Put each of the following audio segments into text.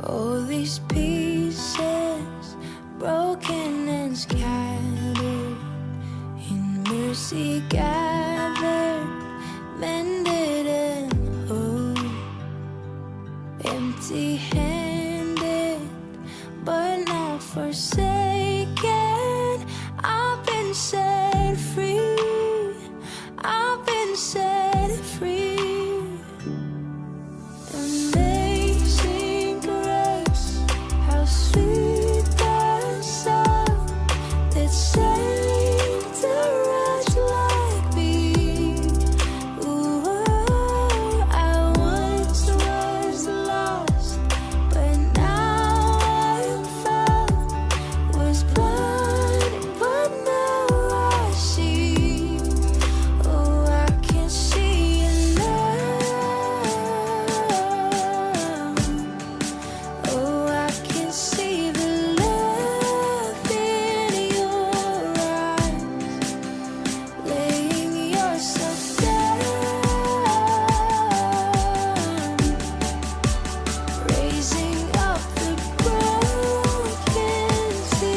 All these pieces broken and scattered, in mercy gathered, mended and whole, empty-handed but not forsaken. I've been set free, I've been set free. Amazing grace, how sweet the sound that saved a wretch like me. Ooh, I once was lost, but now I'm found. Was blind, but now I see. Oh, I can see your love. Oh, I can see the love in your eyes, laying yourself down, raising up the broken to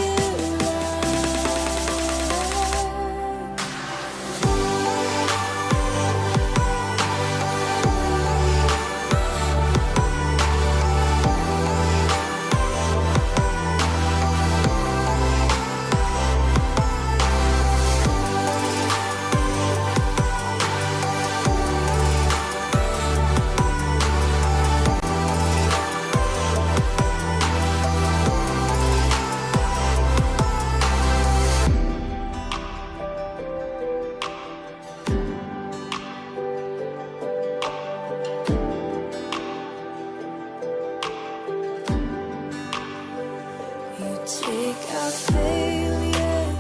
You take out failure,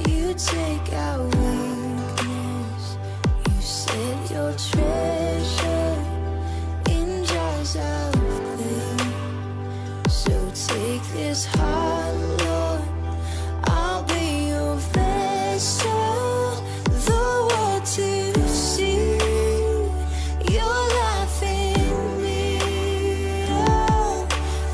you take out weakness, you set your treasure in jars of clay. So take this heart, Lord, I'll be your vessel, the world to see your life in me. Oh,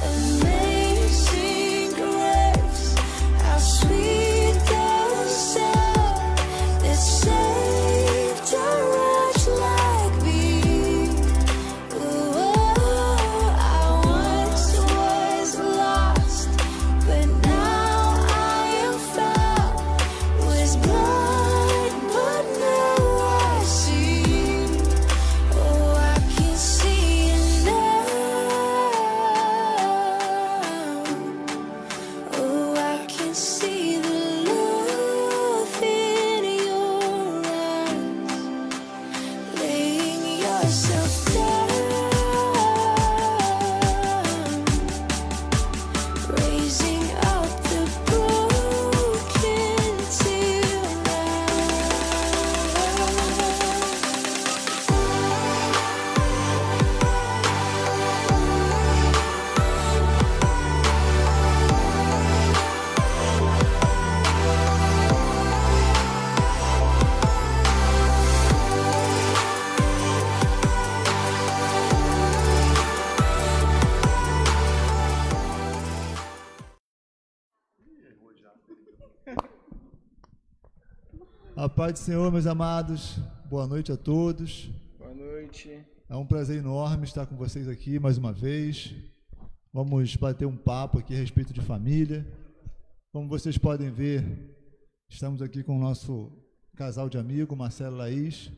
amazing grace, how sweet the sound that saved a wretch like me. Ooh, I once was lost, but now I am found. Was blind, but now I see. Oh, I can see it now. Oh, I can see the love in your eyes, laying yourself down, raising up the broken A paz do Senhor, meus amados, boa noite a todos. Boa noite. É um prazer enorme estar com vocês aqui mais uma vez. Vamos bater um papo aqui a respeito de família. Como vocês podem ver, estamos aqui com o nosso casal de amigos, Marcelo e Laís.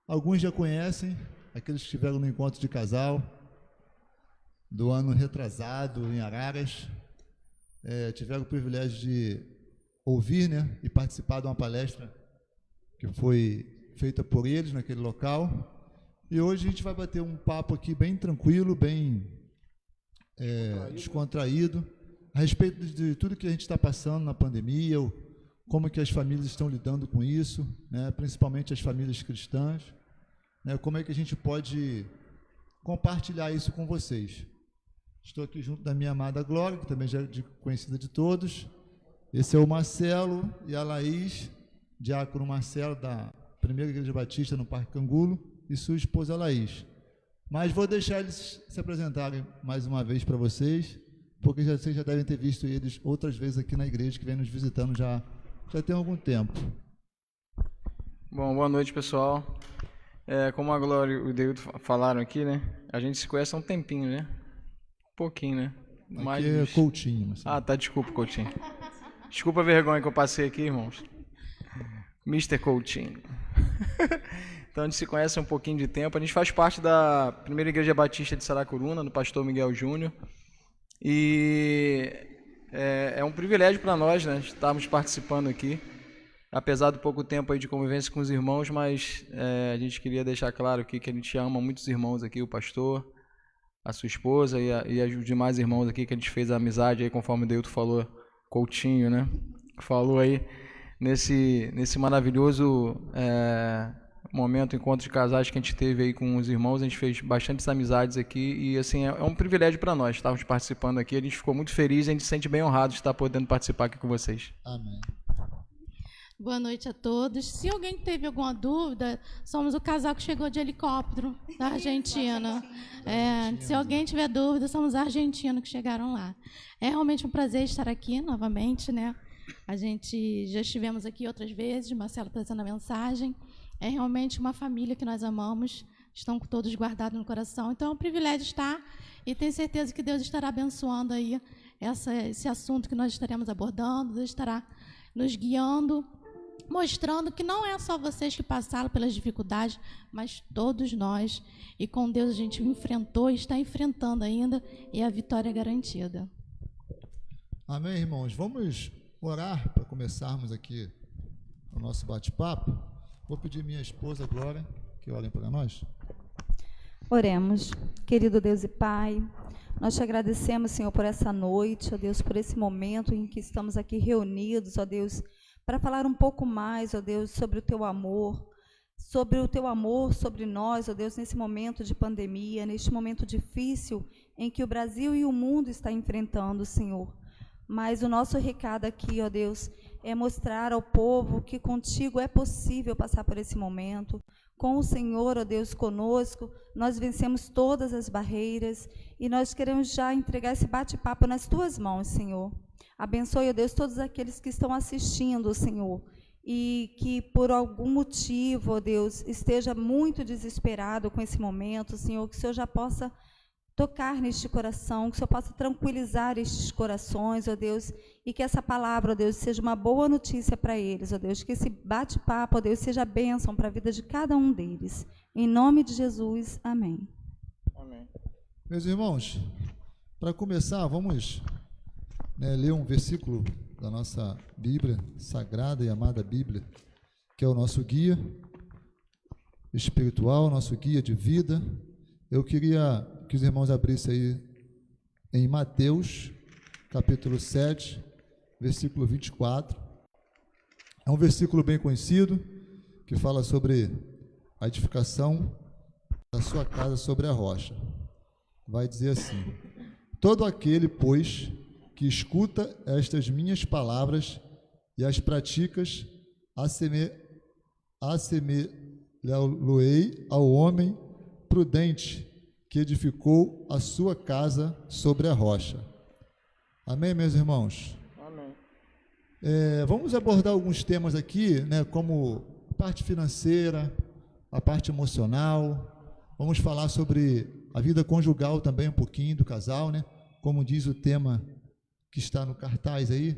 Alguns já conhecem, aqueles que estiveram no encontro de casal do ano retrasado em Araras, tiveram o privilégio de ouvir, né, e participar de uma palestra que foi feita por eles naquele local. E hoje a gente vai bater um papo aqui bem tranquilo, bem descontraído, a respeito de tudo que a gente está passando na pandemia, como que as famílias estão lidando com isso, né, principalmente as famílias cristãs, né, como é que a gente pode compartilhar isso com vocês. Estou aqui junto da minha amada Glória, que também já é conhecida de todos. Esse é o Marcelo e a Laís, diácono Marcelo, da Primeira Igreja Batista no Parque Cangulo, e sua esposa Laís. Mas vou deixar eles se apresentarem mais uma vez para vocês, porque vocês já devem ter visto eles outras vezes aqui na igreja, que vem nos visitando já tem algum tempo. Bom, boa noite, pessoal. Como a Glória e o Deildo falaram aqui, né? A gente se conhece há um tempinho, né? Um pouquinho, né? Aqui é Coutinho. Marcelo. Tá, desculpa, Coutinho. Desculpa a vergonha que eu passei aqui, irmãos. Mr. Coutinho. Então a gente se conhece há um pouquinho de tempo. A gente faz parte da Primeira Igreja Batista de Saracuruna, do pastor Miguel Júnior. E é um privilégio para nós, né? Estarmos participando aqui. Apesar do pouco tempo aí de convivência com os irmãos, mas a gente queria deixar claro aqui que a gente ama muitos irmãos aqui, o pastor, a sua esposa e os demais irmãos aqui que a gente fez a amizade aí, conforme o Deildo falou, Coutinho, né? Falou aí nesse maravilhoso momento, encontro de casais que a gente teve aí com os irmãos. A gente fez bastantes amizades aqui e assim é um privilégio para nós estarmos participando aqui. A gente ficou muito feliz, a gente se sente bem honrado de estar podendo participar aqui com vocês. Amém. Boa noite a todos. Se alguém teve alguma dúvida, somos o casal que chegou de helicóptero da Argentina. Se alguém tiver dúvida, somos argentinos que chegaram lá. É realmente um prazer estar aqui novamente, né? A gente já estivemos aqui outras vezes, Marcelo trazendo a mensagem. É realmente uma família que nós amamos, estão todos guardados no coração. Então é um privilégio estar e tenho certeza que Deus estará abençoando aí esse assunto que nós estaremos abordando, Deus estará nos guiando, mostrando que não é só vocês que passaram pelas dificuldades, mas todos nós. E com Deus a gente enfrentou e está enfrentando ainda, e a vitória é garantida. Amém, irmãos? Vamos orar para começarmos aqui o nosso bate-papo. Vou pedir minha esposa Glória que olhem para nós. Oremos. Querido Deus e Pai, nós te agradecemos, Senhor, por essa noite, ó Deus, por esse momento em que estamos aqui reunidos, ó Deus, para falar um pouco mais, ó Deus, sobre o teu amor sobre nós, ó Deus, nesse momento de pandemia, neste momento difícil em que o Brasil e o mundo está enfrentando, Senhor. Mas o nosso recado aqui, ó Deus, é mostrar ao povo que contigo é possível passar por esse momento. Com o Senhor, ó Deus, conosco, nós vencemos todas as barreiras e nós queremos já entregar esse bate-papo nas tuas mãos, Senhor. Abençoe, ó Deus, todos aqueles que estão assistindo, Senhor, e que por algum motivo, ó Deus, esteja muito desesperado com esse momento, Senhor, que o Senhor já possa tocar neste coração, que o Senhor possa tranquilizar estes corações, ó Deus, e que essa palavra, ó Deus, seja uma boa notícia para eles, ó Deus, que esse bate-papo, ó Deus, seja bênção para a vida de cada um deles. Em nome de Jesus, amém. Amém. Meus irmãos, para começar, vamos ler um versículo da nossa Bíblia, sagrada e amada Bíblia, que é o nosso guia espiritual, nosso guia de vida. Eu queria que os irmãos abrissem aí em Mateus, capítulo 7, versículo 24. É um versículo bem conhecido, que fala sobre a edificação da sua casa sobre a rocha. Vai dizer assim: todo aquele, pois, que escuta estas minhas palavras e as praticas, assemelhá-lo-ei ao homem prudente que edificou a sua casa sobre a rocha. Amém, meus irmãos? Amém. Vamos abordar alguns temas aqui, né, como a parte financeira, a parte emocional. Vamos falar sobre a vida conjugal também, um pouquinho do casal, né? Como diz o tema que está no cartaz aí,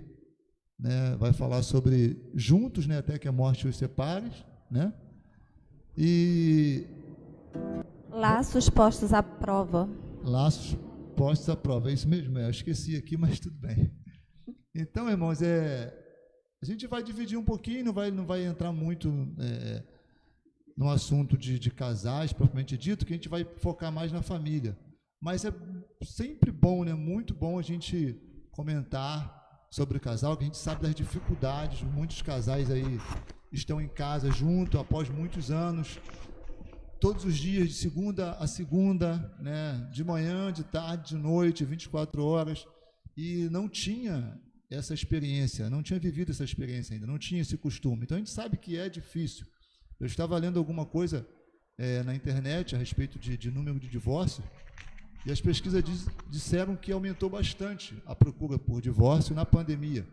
né? Vai falar sobre juntos, né, até que a morte os separe, né? E laços postos à prova. Laços postos à prova, é isso mesmo? Eu esqueci aqui, mas tudo bem. Então, irmãos, a gente vai dividir um pouquinho, não vai entrar muito no assunto de casais, propriamente dito, que a gente vai focar mais na família. Mas é sempre bom, né? Muito bom a gente comentar sobre o casal, que a gente sabe das dificuldades. Muitos casais aí estão em casa junto após muitos anos. todos os dias, de segunda a segunda, né, de manhã, de tarde, de noite, 24 horas, e não tinha essa experiência, não tinha vivido essa experiência ainda, não tinha esse costume. Então a gente sabe que é difícil. Eu estava lendo alguma coisa na internet a respeito de número de divórcio, e as pesquisas disseram que aumentou bastante a procura por divórcio na pandemia.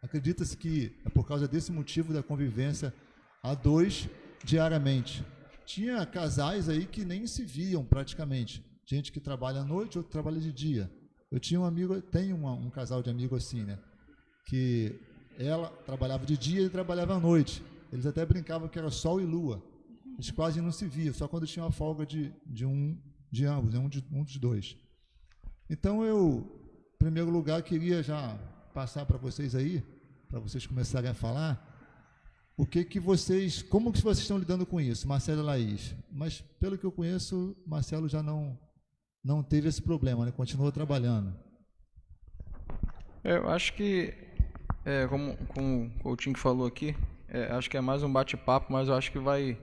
Acredita-se que é por causa desse motivo da convivência a dois diariamente. Tinha casais aí que nem se viam praticamente. Gente que trabalha à noite, outro trabalha de dia. Eu tinha um amigo, tenho um casal de amigos assim, né? Que ela trabalhava de dia e ele trabalhava à noite. Eles até brincavam que era sol e lua. Eles quase não se viam, só quando tinha uma folga de ambos, né? um dos dois. Então eu, em primeiro lugar, queria já passar para vocês aí, para vocês começarem a falar, como que vocês estão lidando com isso, Marcelo e Laís? Mas pelo que eu conheço, Marcelo já não teve esse problema, né? Continuou trabalhando. Eu acho que, como o Coutinho falou aqui, acho que é mais um bate-papo, mas eu acho que vai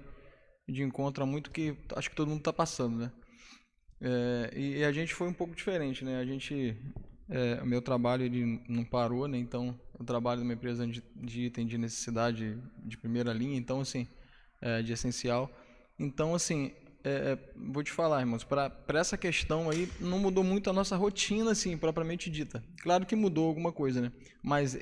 de encontro a muito que acho que todo mundo está passando, né? E a gente foi um pouco diferente, né? O meu trabalho ele não parou, né? Então eu trabalho numa empresa de item de necessidade de primeira linha, então assim, de essencial. Então assim, vou te falar, irmãos, para essa questão aí não mudou muito a nossa rotina, assim, propriamente dita. Claro que mudou alguma coisa, né? Mas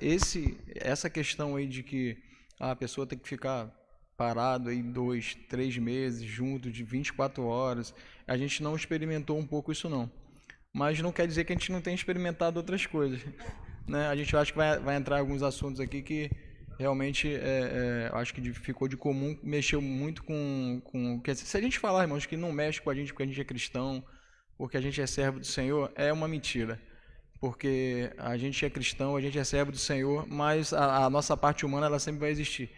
essa questão aí de que a pessoa tem que ficar parado aí 2, 3 meses junto de 24 horas, a gente não experimentou um pouco isso não. Mas não quer dizer que a gente não tenha experimentado outras coisas, né? A gente acha que vai entrar em alguns assuntos aqui que realmente acho que ficou de comum, mexeu muito com se a gente falar, irmãos, que não mexe com a gente porque a gente é cristão, porque a gente é servo do Senhor, é uma mentira. Porque a gente é cristão, a gente é servo do Senhor, mas a nossa parte humana ela sempre vai existir.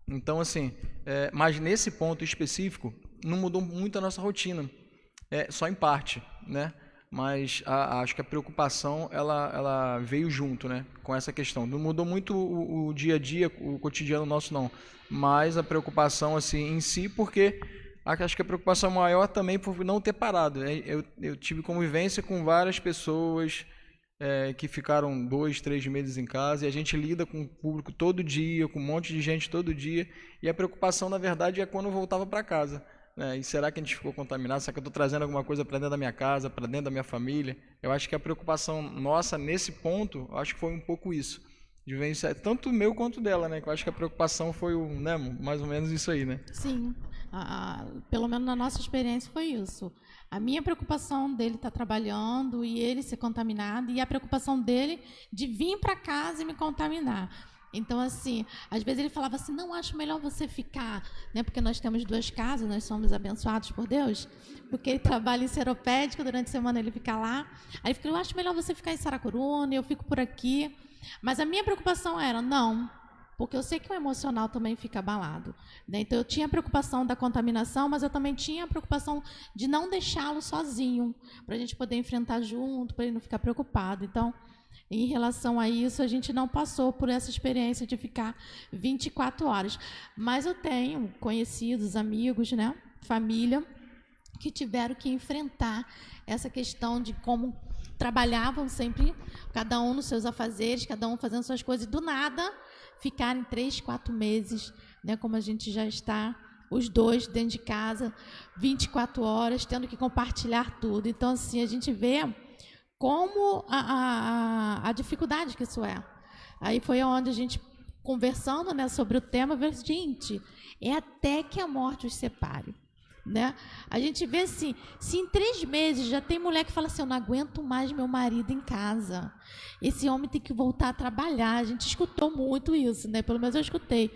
Então, assim, mas nesse ponto específico, não mudou muito a nossa rotina, só em parte, né? Mas acho que a preocupação, ela veio junto, né? Com essa questão. Não mudou muito o dia a dia, o cotidiano nosso, não. Mas a preocupação, assim, em si, porque acho que a preocupação maior também por não ter parado. Eu tive convivência com várias pessoas que ficaram 2, 3 meses em casa, e a gente lida com o público todo dia, com um monte de gente todo dia, e a preocupação, na verdade, é quando eu voltava para casa. E será que a gente ficou contaminado? Será que eu estou trazendo alguma coisa para dentro da minha casa, para dentro da minha família? Eu acho que a preocupação nossa nesse ponto, acho que foi um pouco isso, de vencer, tanto meu quanto dela, né? Eu acho que a preocupação foi né, mais ou menos isso aí, né? Sim, pelo menos na nossa experiência foi isso. A minha preocupação dele estar trabalhando e ele ser contaminado, e a preocupação dele de vir para casa e me contaminar. Então, assim, às vezes ele falava assim, não, acho melhor você ficar, né? Porque nós temos 2 casas, nós somos abençoados por Deus, porque ele trabalha em Seropédica, durante a semana ele fica lá. Aí ele falou, eu acho melhor você ficar em Saracuruna, eu fico por aqui. Mas a minha preocupação era, não, porque eu sei que o emocional também fica abalado, né? Então, eu tinha a preocupação da contaminação, mas eu também tinha a preocupação de não deixá-lo sozinho, para a gente poder enfrentar junto, para ele não ficar preocupado. Então, em relação a isso, a gente não passou por essa experiência de ficar 24 horas. Mas eu tenho conhecidos, amigos, né, família, que tiveram que enfrentar essa questão de como trabalhavam sempre, cada um nos seus afazeres, cada um fazendo suas coisas, e do nada ficarem 3, 4 meses, né, como a gente já está, os 2 dentro de casa, 24 horas, tendo que compartilhar tudo. Então, assim, a gente vê como a dificuldade que isso é. Aí foi onde a gente, conversando, né, sobre o tema, veio, gente, é até que a morte os separe. Né? A gente vê assim, se em 3 meses já tem mulher que fala assim, eu não aguento mais meu marido em casa, esse homem tem que voltar a trabalhar. A gente escutou muito isso, né? Pelo menos eu escutei.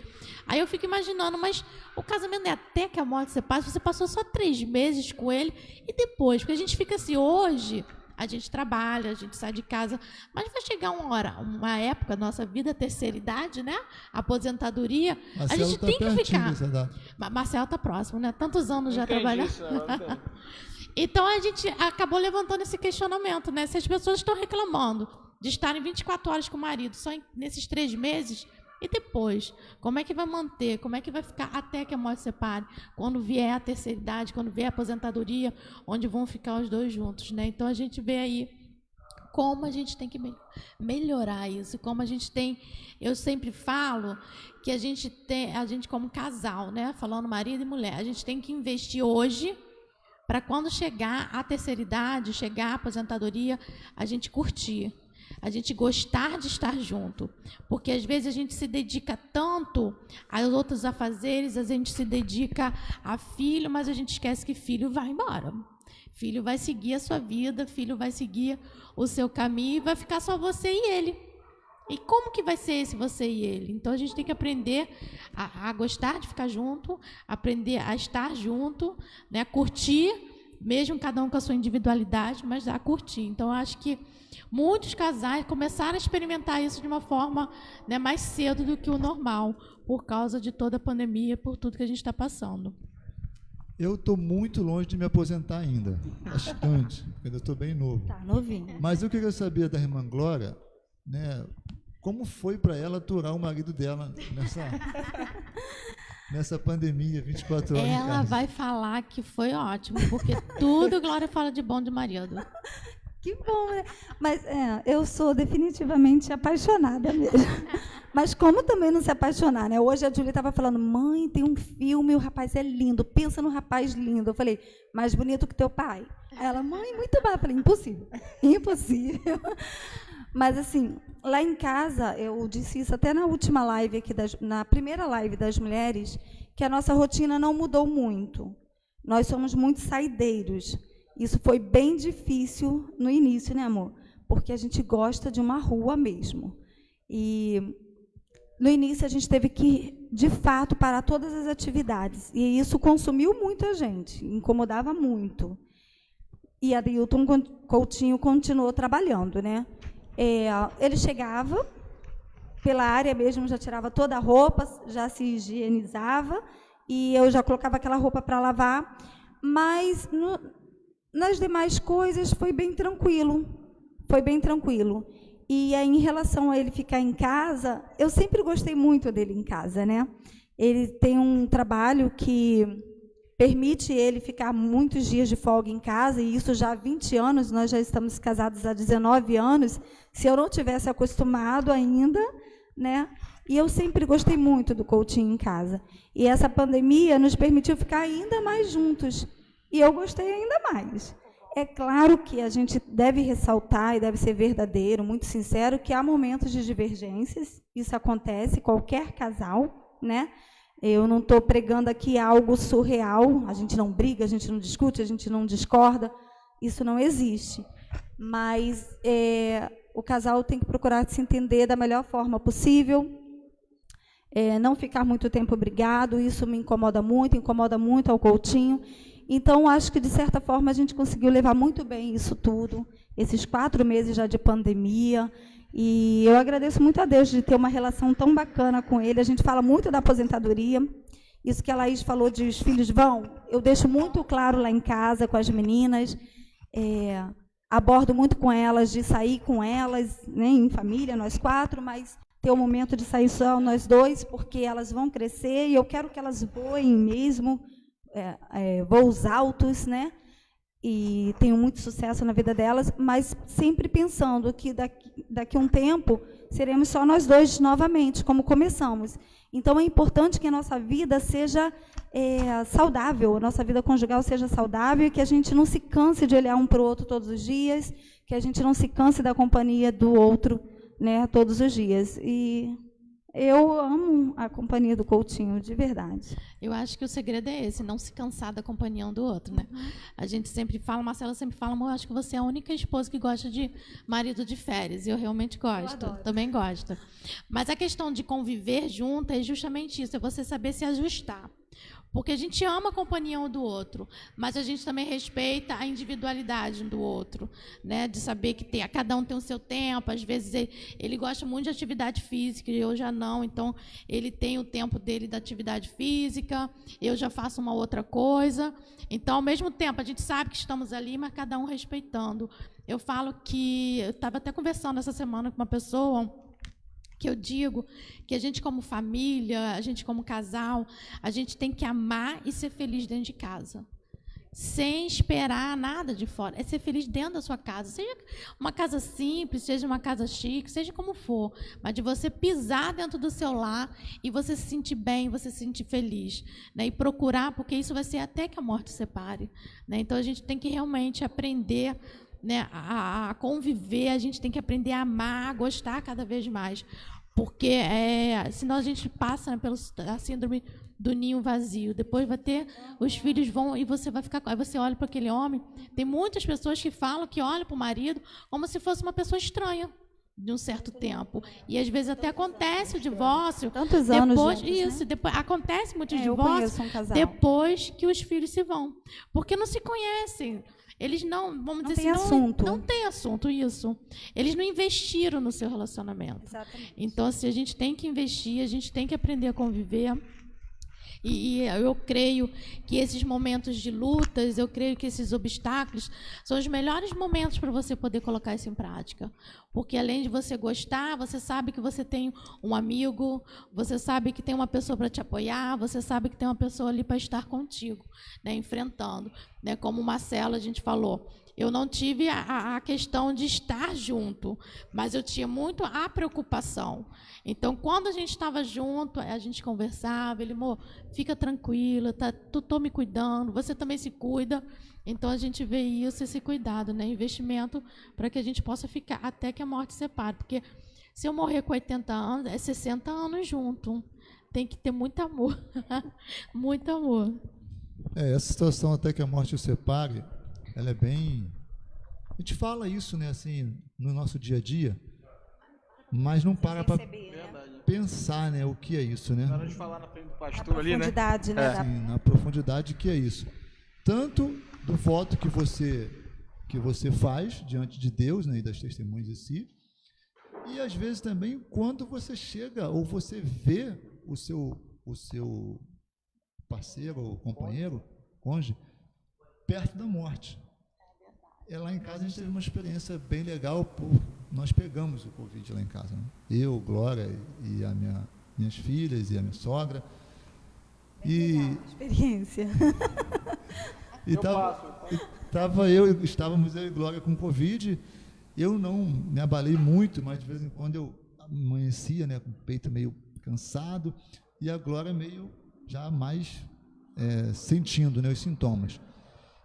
Aí eu fico imaginando, mas o casamento é até que a morte separe, você passou só 3 meses com ele, e depois, porque a gente fica assim, hoje a gente trabalha, a gente sai de casa, mas vai chegar uma época da nossa vida, terceira idade, né? Aposentadoria, Marcelo a gente tá tem que ficar. Marcelo está próximo, né? Tantos anos já trabalhando. Então a gente acabou levantando esse questionamento, né? Se as pessoas estão reclamando de estarem 24 horas com o marido só nesses 3 meses, E depois, como é que vai manter? Como é que vai ficar até que a morte separe? Quando vier a terceira idade, quando vier a aposentadoria, onde vão ficar os dois juntos, né? Então a gente vê aí como a gente tem que melhorar isso, como a gente tem, eu sempre falo que a gente como casal, né, falando marido e mulher, a gente tem que investir hoje para quando chegar a terceira idade, chegar a aposentadoria, a gente curtir, a gente gostar de estar junto, porque às vezes a gente se dedica tanto aos outros afazeres, a gente se dedica a filho, mas a gente esquece que filho vai embora. Filho vai seguir a sua vida, filho vai seguir o seu caminho e vai ficar só você e ele. E como que vai ser esse você e ele? Então a gente tem que aprender a gostar de ficar junto, aprender a estar junto, né, a curtir, mesmo cada um com a sua individualidade, mas a curtir. Então eu acho que muitos casais começaram a experimentar isso de uma forma, né, mais cedo do que o normal, por causa de toda a pandemia, por tudo que a gente está passando. Eu estou muito longe de me aposentar ainda, bastante, porque eu estou bem novo. Tá novinho. Mas eu queria saber da irmã Glória, né, como foi para ela aturar o marido dela nessa pandemia, 24 horas em Ela casa. vai falar que foi ótimo, porque tudo Glória fala de bom de marido. Que bom, né? Mas eu sou definitivamente apaixonada mesmo. Mas como também não se apaixonar, né? Hoje a Júlia estava falando, mãe, tem um filme, o rapaz é lindo, pensa no rapaz lindo. Eu falei, mais bonito que teu pai. Aí ela, mãe, muito bom. Eu falei, impossível, impossível. Mas assim, lá em casa, eu disse isso até na última live aqui, na primeira live das mulheres, que a nossa rotina não mudou muito. Nós somos muito saideiros. Isso foi bem difícil no início, né, amor? Porque a gente gosta de uma rua mesmo. E no início a gente teve que, de fato, parar todas as atividades. E isso consumiu muito a gente, incomodava muito. E a Adeilton Coutinho continuou trabalhando, né? Ele chegava, pela área mesmo, já tirava toda a roupa, já se higienizava, e eu já colocava aquela roupa para lavar. Mas nas demais coisas foi bem tranquilo. Foi bem tranquilo. E aí, em relação a ele ficar em casa, eu sempre gostei muito dele em casa, né? Ele tem um trabalho que permite ele ficar muitos dias de folga em casa, e isso já há 20 anos, nós já estamos casados há 19 anos, se eu não tivesse acostumado ainda, né? E eu sempre gostei muito do Coutinho em casa. E essa pandemia nos permitiu ficar ainda mais juntos. E eu gostei ainda mais. É claro que a gente deve ressaltar e deve ser verdadeiro, muito sincero, que há momentos de divergências, isso acontece, qualquer casal, né? Eu não estou pregando aqui algo surreal, a gente não briga, a gente não discute, a gente não discorda, isso não existe. Mas o casal tem que procurar se entender da melhor forma possível, não ficar muito tempo brigado, isso me incomoda muito ao Coutinho. Então, acho que, de certa forma, a gente conseguiu levar muito bem isso tudo, esses 4 meses já de pandemia, e eu agradeço muito a Deus de ter uma relação tão bacana com ele. A gente fala muito da aposentadoria, isso que a Laís falou de os filhos vão, eu deixo muito claro lá em casa com as meninas, abordo muito com elas, de sair com elas, né, em família, nós 4, mas ter o momento de sair só nós 2, porque elas vão crescer, e eu quero que elas voem mesmo, voos altos, né? E tenho muito sucesso na vida delas, mas sempre pensando que daqui a um tempo seremos só nós 2 novamente, como começamos. Então é importante que a nossa vida seja saudável, a nossa vida conjugal seja saudável, e que a gente não se canse de olhar um para o outro todos os dias, que a gente não se canse da companhia do outro, né, todos os dias. E eu amo a companhia do Coutinho, de verdade. Eu acho que o segredo é esse, não se cansar da companhia um do outro, né? A gente sempre fala, Marcela sempre fala, amor, eu acho que você é a única esposa que gosta de marido de férias, e eu realmente gosto, também gosto. Mas a questão de conviver junto é justamente isso, é você saber se ajustar. Porque a gente ama a companhia um do outro, mas a gente também respeita a individualidade um do outro, né? De saber que cada um tem o seu tempo. Às vezes ele gosta muito de atividade física, e eu já não. Então, ele tem o tempo dele da atividade física, eu já faço uma outra coisa. Então, ao mesmo tempo, a gente sabe que estamos ali, mas cada um respeitando. Eu falo que... Eu estava até conversando essa semana com uma pessoa que eu digo que a gente como família, a gente como casal, a gente tem que amar e ser feliz dentro de casa. Sem esperar nada de fora. É ser feliz dentro da sua casa. Seja uma casa simples, seja uma casa chique, seja como for. Mas de você pisar dentro do seu lar e você se sentir bem, você se sentir feliz. Né? E procurar, porque isso vai ser até que a morte separe. Né? Então a gente tem que realmente aprender, né, a conviver, a gente tem que aprender a amar, a gostar cada vez mais. Porque senão a gente passa, né, pela síndrome do ninho vazio. Depois vai ter, os filhos vão, e você vai ficar. Aí você olha para aquele homem. Tem muitas pessoas que falam, que olham para o marido como se fosse uma pessoa estranha de um certo tempo. E às vezes até acontece o divórcio. Tantos anos depois, juntos, isso, né? depois, acontece muitos Eu divórcios conheço um casal. depois que os filhos se vão. Porque não se conhecem. Eles não, vamos Não dizer tem assim, assunto. não tem assunto, isso. Eles não investiram no seu relacionamento. Exatamente. Então, assim, a gente tem que investir, a gente tem que aprender a conviver. E eu creio que esses momentos de lutas, eu creio que esses obstáculos são os melhores momentos para você poder colocar isso em prática. Porque além de você gostar, você sabe que você tem um amigo, você sabe que tem uma pessoa para te apoiar, você sabe que tem uma pessoa ali para estar contigo, né, enfrentando. Né, como o Marcelo, a gente falou, eu não tive a questão de estar junto, mas eu tinha muito a preocupação. Então, quando a gente estava junto, a gente conversava, ele, amor, fica tranquila, tô me cuidando, você também se cuida. Então, a gente vê isso, esse cuidado, né? Investimento para que a gente possa ficar até que a morte separe. Porque se eu morrer com 80 anos, é 60 anos junto. Tem que ter muito amor. Muito amor. Essa situação até que a morte o separe, ela é bem... A gente fala isso, né, assim, no nosso dia a dia, mas não para para pensar, né, o que é isso, né? Na hora de falar na frente do A pastor ali, né? profundidade, né? da- Sim, na profundidade que é isso. Tanto do voto que você faz diante de Deus, né, e das testemunhas em si, e às vezes também quando você chega ou você vê o seu parceiro ou companheiro, cônjuge, perto da morte. Lá em casa a gente teve uma experiência bem legal, nós pegamos o Covid lá em casa, né? Eu, Glória e minhas filhas e a minha sogra. Experiência. Estávamos eu e Glória com Covid. Eu não me abalei muito, mas de vez em quando eu amanhecia, né, com o peito meio cansado, e a Glória meio já mais sentindo, né, os sintomas.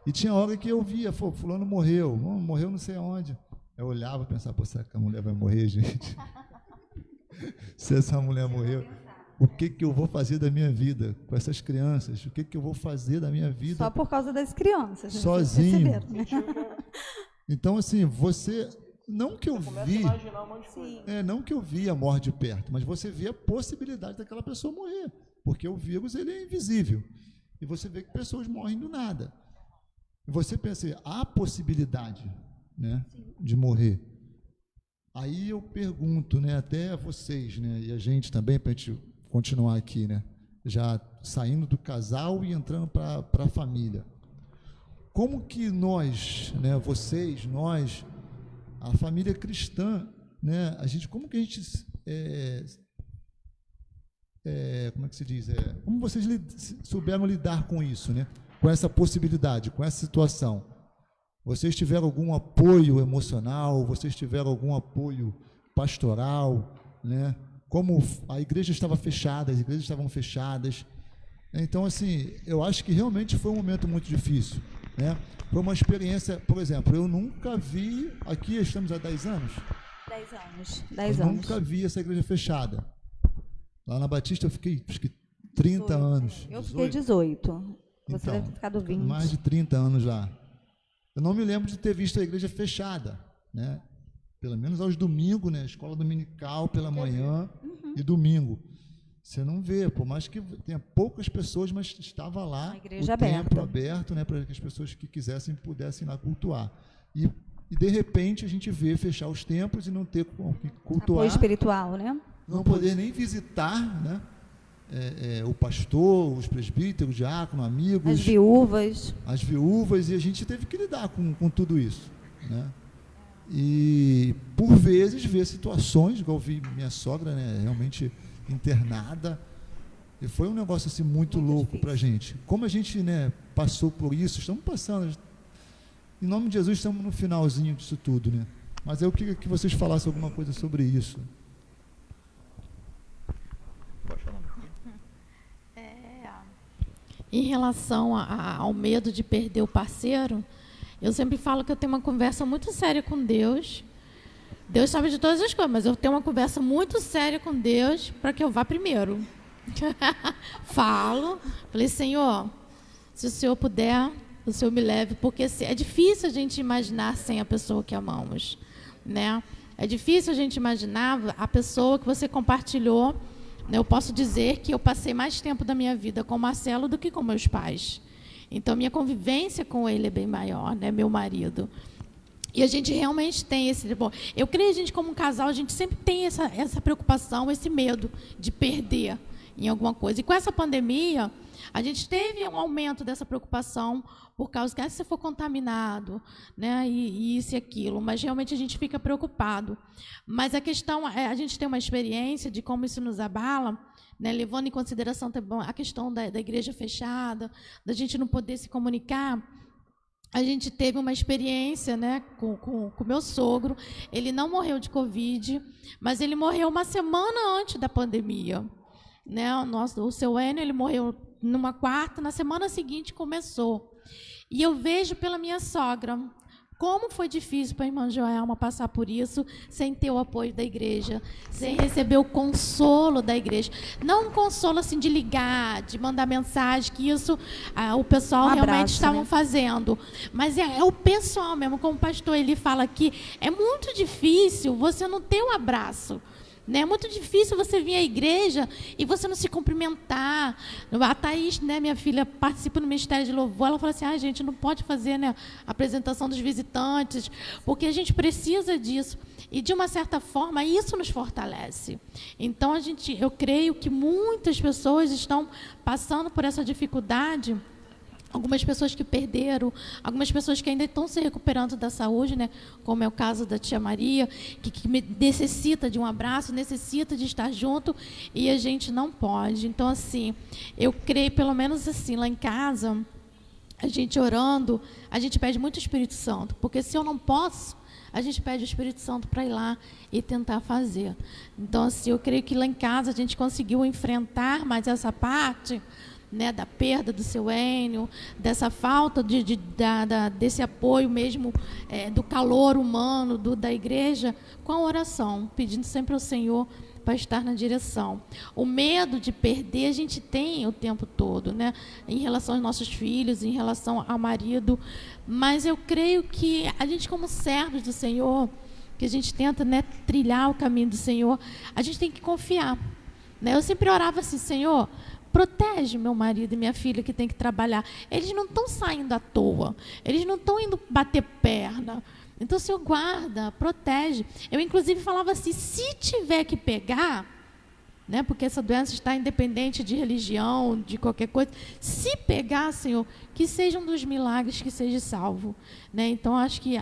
E tinha hora que eu via, fulano morreu não sei aonde. Eu olhava e pensava, será que a mulher vai morrer, gente? Se essa mulher morreu, o que eu vou fazer da minha vida com essas crianças? O que eu vou fazer da minha vida? Só por causa das crianças. Né? Sozinho. Vocês perceberam, né? Então, assim, você... Não que eu vi... Imaginar um monte de coisa. não que eu vi a morte de perto, mas você vê a possibilidade daquela pessoa morrer. Porque o vírus, ele é invisível. E você vê que pessoas morrem do nada. E você pensa, há possibilidade, né, de morrer. Aí eu pergunto, né, até a vocês, né, e a gente também, para a gente continuar aqui, né, já saindo do casal e entrando para a família. Como que nós, né, vocês, nós, a família cristã, né, como que a gente, como é que se diz? Como vocês souberam lidar com isso, né? Com essa possibilidade, com essa situação? Vocês tiveram algum apoio emocional? Vocês tiveram algum apoio pastoral, né? Como a igreja estava fechada, as igrejas estavam fechadas. Então, assim, eu acho que realmente foi um momento muito difícil, né? Foi uma experiência, por exemplo, eu nunca vi, aqui estamos há 10 anos? 10 anos. Eu 10 anos. nunca vi essa igreja fechada. Lá na Batista eu fiquei, acho que 30 anos. Eu fiquei 18. Você Então, deve ter ficado 20. mais de 30 anos lá. Eu não me lembro de ter visto a igreja fechada, né? Pelo menos aos domingos, né? Escola dominical pela manhã e domingo. Você não vê, por mais que tenha poucas pessoas, mas estava lá A igreja o templo aberta. aberto, né? Para que as pessoas que quisessem pudessem ir lá cultuar. E de repente a gente vê fechar os templos e não ter com que Apoio cultuar, espiritual, né? não poder nem visitar, né? O pastor, os presbíteros, diácono, amigos, As viúvas. as viúvas, e a gente teve que lidar com tudo isso, né? e por vezes ver situações, igual eu vi minha sogra, né, realmente internada, e foi um negócio assim muito louco para a gente. Como a gente, né, passou por isso, estamos passando, em nome de Jesus estamos no finalzinho disso tudo, né? Mas eu queria que vocês falassem alguma coisa sobre isso. Pode falar. Em relação ao medo de perder o parceiro, eu sempre falo que eu tenho uma conversa muito séria com Deus. Deus sabe de todas as coisas, mas eu tenho uma conversa muito séria com Deus para que eu vá primeiro. Falei, Senhor, se o Senhor puder, o Senhor me leve, porque é difícil a gente imaginar sem a pessoa que amamos, né? É difícil a gente imaginar a pessoa que você compartilhou. Eu posso dizer que eu passei mais tempo da minha vida com o Marcelo do que com meus pais. Então, minha convivência com ele é bem maior, né? Meu marido. E a gente realmente tem esse... Bom, eu creio que a gente, como um casal, a gente sempre tem essa preocupação, esse medo de perder em alguma coisa. E com essa pandemia, a gente teve um aumento dessa preocupação por causa que se você for contaminado, né, e isso e aquilo, mas realmente a gente fica preocupado. Mas a questão é, a gente tem uma experiência de como isso nos abala, né, levando em consideração também a questão da igreja fechada, da gente não poder se comunicar. A gente teve uma experiência, né, com meu sogro. Ele não morreu de Covid, mas ele morreu uma semana antes da pandemia. Né? O seu Enio, ele morreu numa quarta, na semana seguinte começou. E eu vejo pela minha sogra como foi difícil para a irmã Joelma passar por isso sem ter o apoio da igreja, sem receber o consolo da igreja. Não um consolo assim de ligar, de mandar mensagem, que isso o pessoal realmente estavam fazendo. Mas é o pessoal mesmo, como o pastor Eli fala aqui, é muito difícil você não ter um abraço. Né? É muito difícil você vir à igreja e você não se cumprimentar. A Thaís, né, minha filha, participa no Ministério de Louvor. Ela fala assim, gente não pode fazer, né, a apresentação dos visitantes, porque a gente precisa disso. E, de uma certa forma, isso nos fortalece. Então, eu creio que muitas pessoas estão passando por essa dificuldade. Algumas pessoas que perderam, algumas pessoas que ainda estão se recuperando da saúde, né? Como é o caso da tia Maria, que necessita de um abraço, necessita de estar junto, e a gente não pode. Então, assim, eu creio, pelo menos assim, lá em casa, a gente orando, a gente pede muito o Espírito Santo, porque se eu não posso, a gente pede o Espírito Santo para ir lá e tentar fazer. Então, assim, eu creio que lá em casa a gente conseguiu enfrentar mais essa parte, né, da perda do seu Enio, dessa falta desse apoio mesmo, do calor humano da igreja, com a oração, pedindo sempre ao Senhor para estar na direção. O medo de perder a gente tem o tempo todo, né, em relação aos nossos filhos, em relação ao marido, mas eu creio que a gente, como servos do Senhor, que a gente tenta, né, trilhar o caminho do Senhor, a gente tem que confiar. Né? Eu sempre orava assim, Senhor, protege meu marido e minha filha que tem que trabalhar. Eles não estão saindo à toa. Eles não estão indo bater perna. Então, Senhor, guarda, protege. Eu, inclusive, falava assim, se tiver que pegar, né, porque essa doença está independente de religião, de qualquer coisa, se pegar, Senhor, que seja um dos milagres que seja salvo. Né? Então, acho que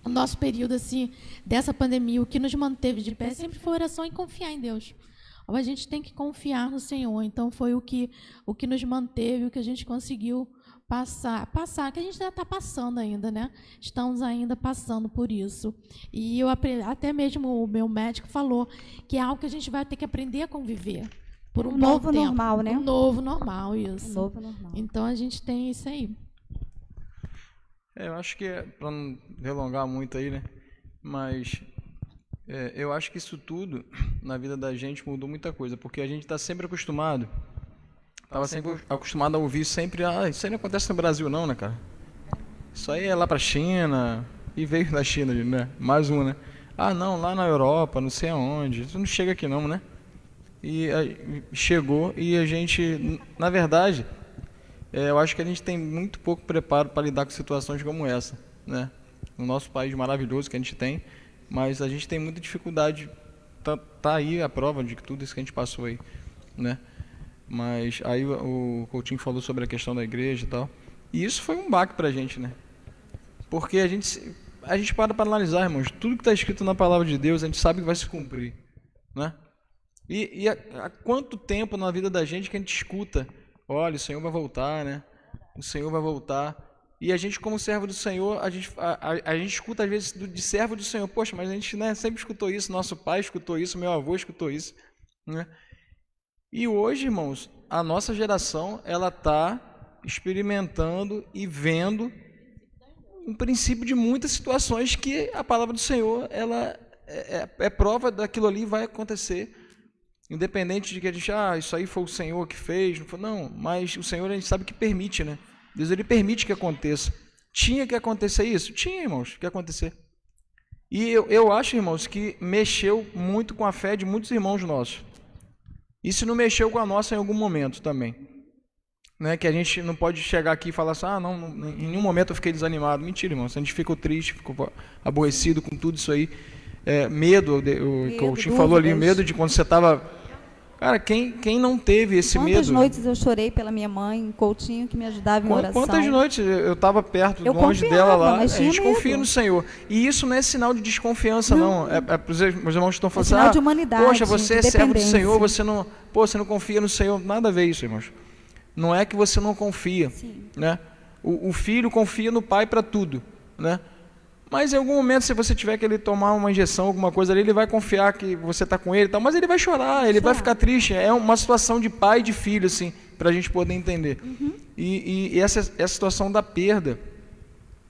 o nosso período assim, dessa pandemia, o que nos manteve de pé sempre foi oração e confiar em Deus. A gente tem que confiar no Senhor. Então, foi o que nos manteve, o que a gente conseguiu passar, que a gente ainda está passando ainda, né? Estamos ainda passando por isso. E até mesmo o meu médico falou que é algo que a gente vai ter que aprender a conviver por um novo tempo. Normal, né? Um novo normal, isso. Um novo normal. Então, a gente tem isso aí. Eu acho que, para não delongar muito aí, né? Mas... eu acho que isso tudo, na vida da gente, mudou muita coisa, porque a gente está sempre acostumado, a ouvir sempre, isso aí não acontece no Brasil não, né, cara? Isso aí é lá pra China, e veio da China, né? Mais um, né? Não, lá na Europa, não sei aonde, isso não chega aqui não, né? E chegou, e a gente, na verdade, eu acho que a gente tem muito pouco preparo para lidar com situações como essa, né? No nosso país maravilhoso que a gente tem, mas a gente tem muita dificuldade, tá aí a prova de tudo isso que a gente passou aí, né? Mas aí o Coutinho falou sobre a questão da igreja e tal, e isso foi um baque pra gente, né? Porque a gente para analisar, irmãos, tudo que está escrito na palavra de Deus, a gente sabe que vai se cumprir, né? E há quanto tempo na vida da gente que a gente escuta, olha, o Senhor vai voltar, né? O Senhor vai voltar. E a gente, como servo do Senhor, a gente escuta às vezes de servo do Senhor, poxa, mas a gente, né, sempre escutou isso, nosso pai escutou isso, meu avô escutou isso, né? E hoje, irmãos, a nossa geração, ela está experimentando e vendo um princípio de muitas situações que a palavra do Senhor, ela é prova daquilo ali vai acontecer, independente de que a gente, isso aí foi o Senhor que fez, não, mas o Senhor a gente sabe que permite, né? Deus, ele permite que aconteça. Tinha que acontecer isso? Tinha, irmãos, que acontecer. E eu acho, irmãos, que mexeu muito com a fé de muitos irmãos nossos. E se não mexeu com a nossa em algum momento também. Né? Que a gente não pode chegar aqui e falar assim, não, em nenhum momento eu fiquei desanimado. Mentira, irmãos, a gente ficou triste, ficou aborrecido com tudo isso aí. Medo, o Coutinho falou ali, medo de quando você estava... Cara, quem não teve esse medo... Quantas noites eu chorei pela minha mãe, Coutinho, que me ajudava em oração. Quantas noites eu estava perto, longe dela lá. A gente confia no Senhor. E isso não é sinal de desconfiança, não. Meus irmãos estão falando sinal de humanidade, poxa, você é servo do Senhor, você não confia no Senhor. Nada a ver isso, irmãos. Não é que você não confia. Né? O filho confia no pai para tudo. Né? Mas em algum momento, se você tiver que ele tomar uma injeção, alguma coisa ali, ele vai confiar que você está com ele e tal, mas ele vai chorar, ele vai ficar triste. É uma situação de pai e de filho, assim, para a gente poder entender. E essa situação da perda,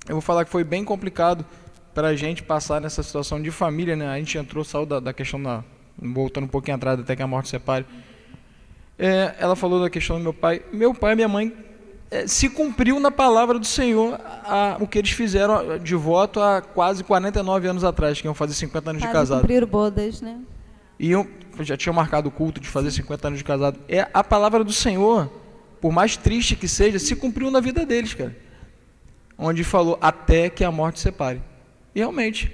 eu vou falar que foi bem complicado para a gente passar nessa situação de família, né? A gente saiu da questão voltando um pouquinho atrás, até que a morte separe. Ela falou da questão do meu pai e minha mãe, se cumpriu na palavra do Senhor o que eles fizeram de voto há quase 49 anos atrás, que iam fazer 50 anos de casado. Cumpriram bodas, né? E já tinham marcado o culto de fazer 50 anos de casado. A palavra do Senhor, por mais triste que seja, se cumpriu na vida deles, cara. Onde falou, até que a morte separe. E realmente.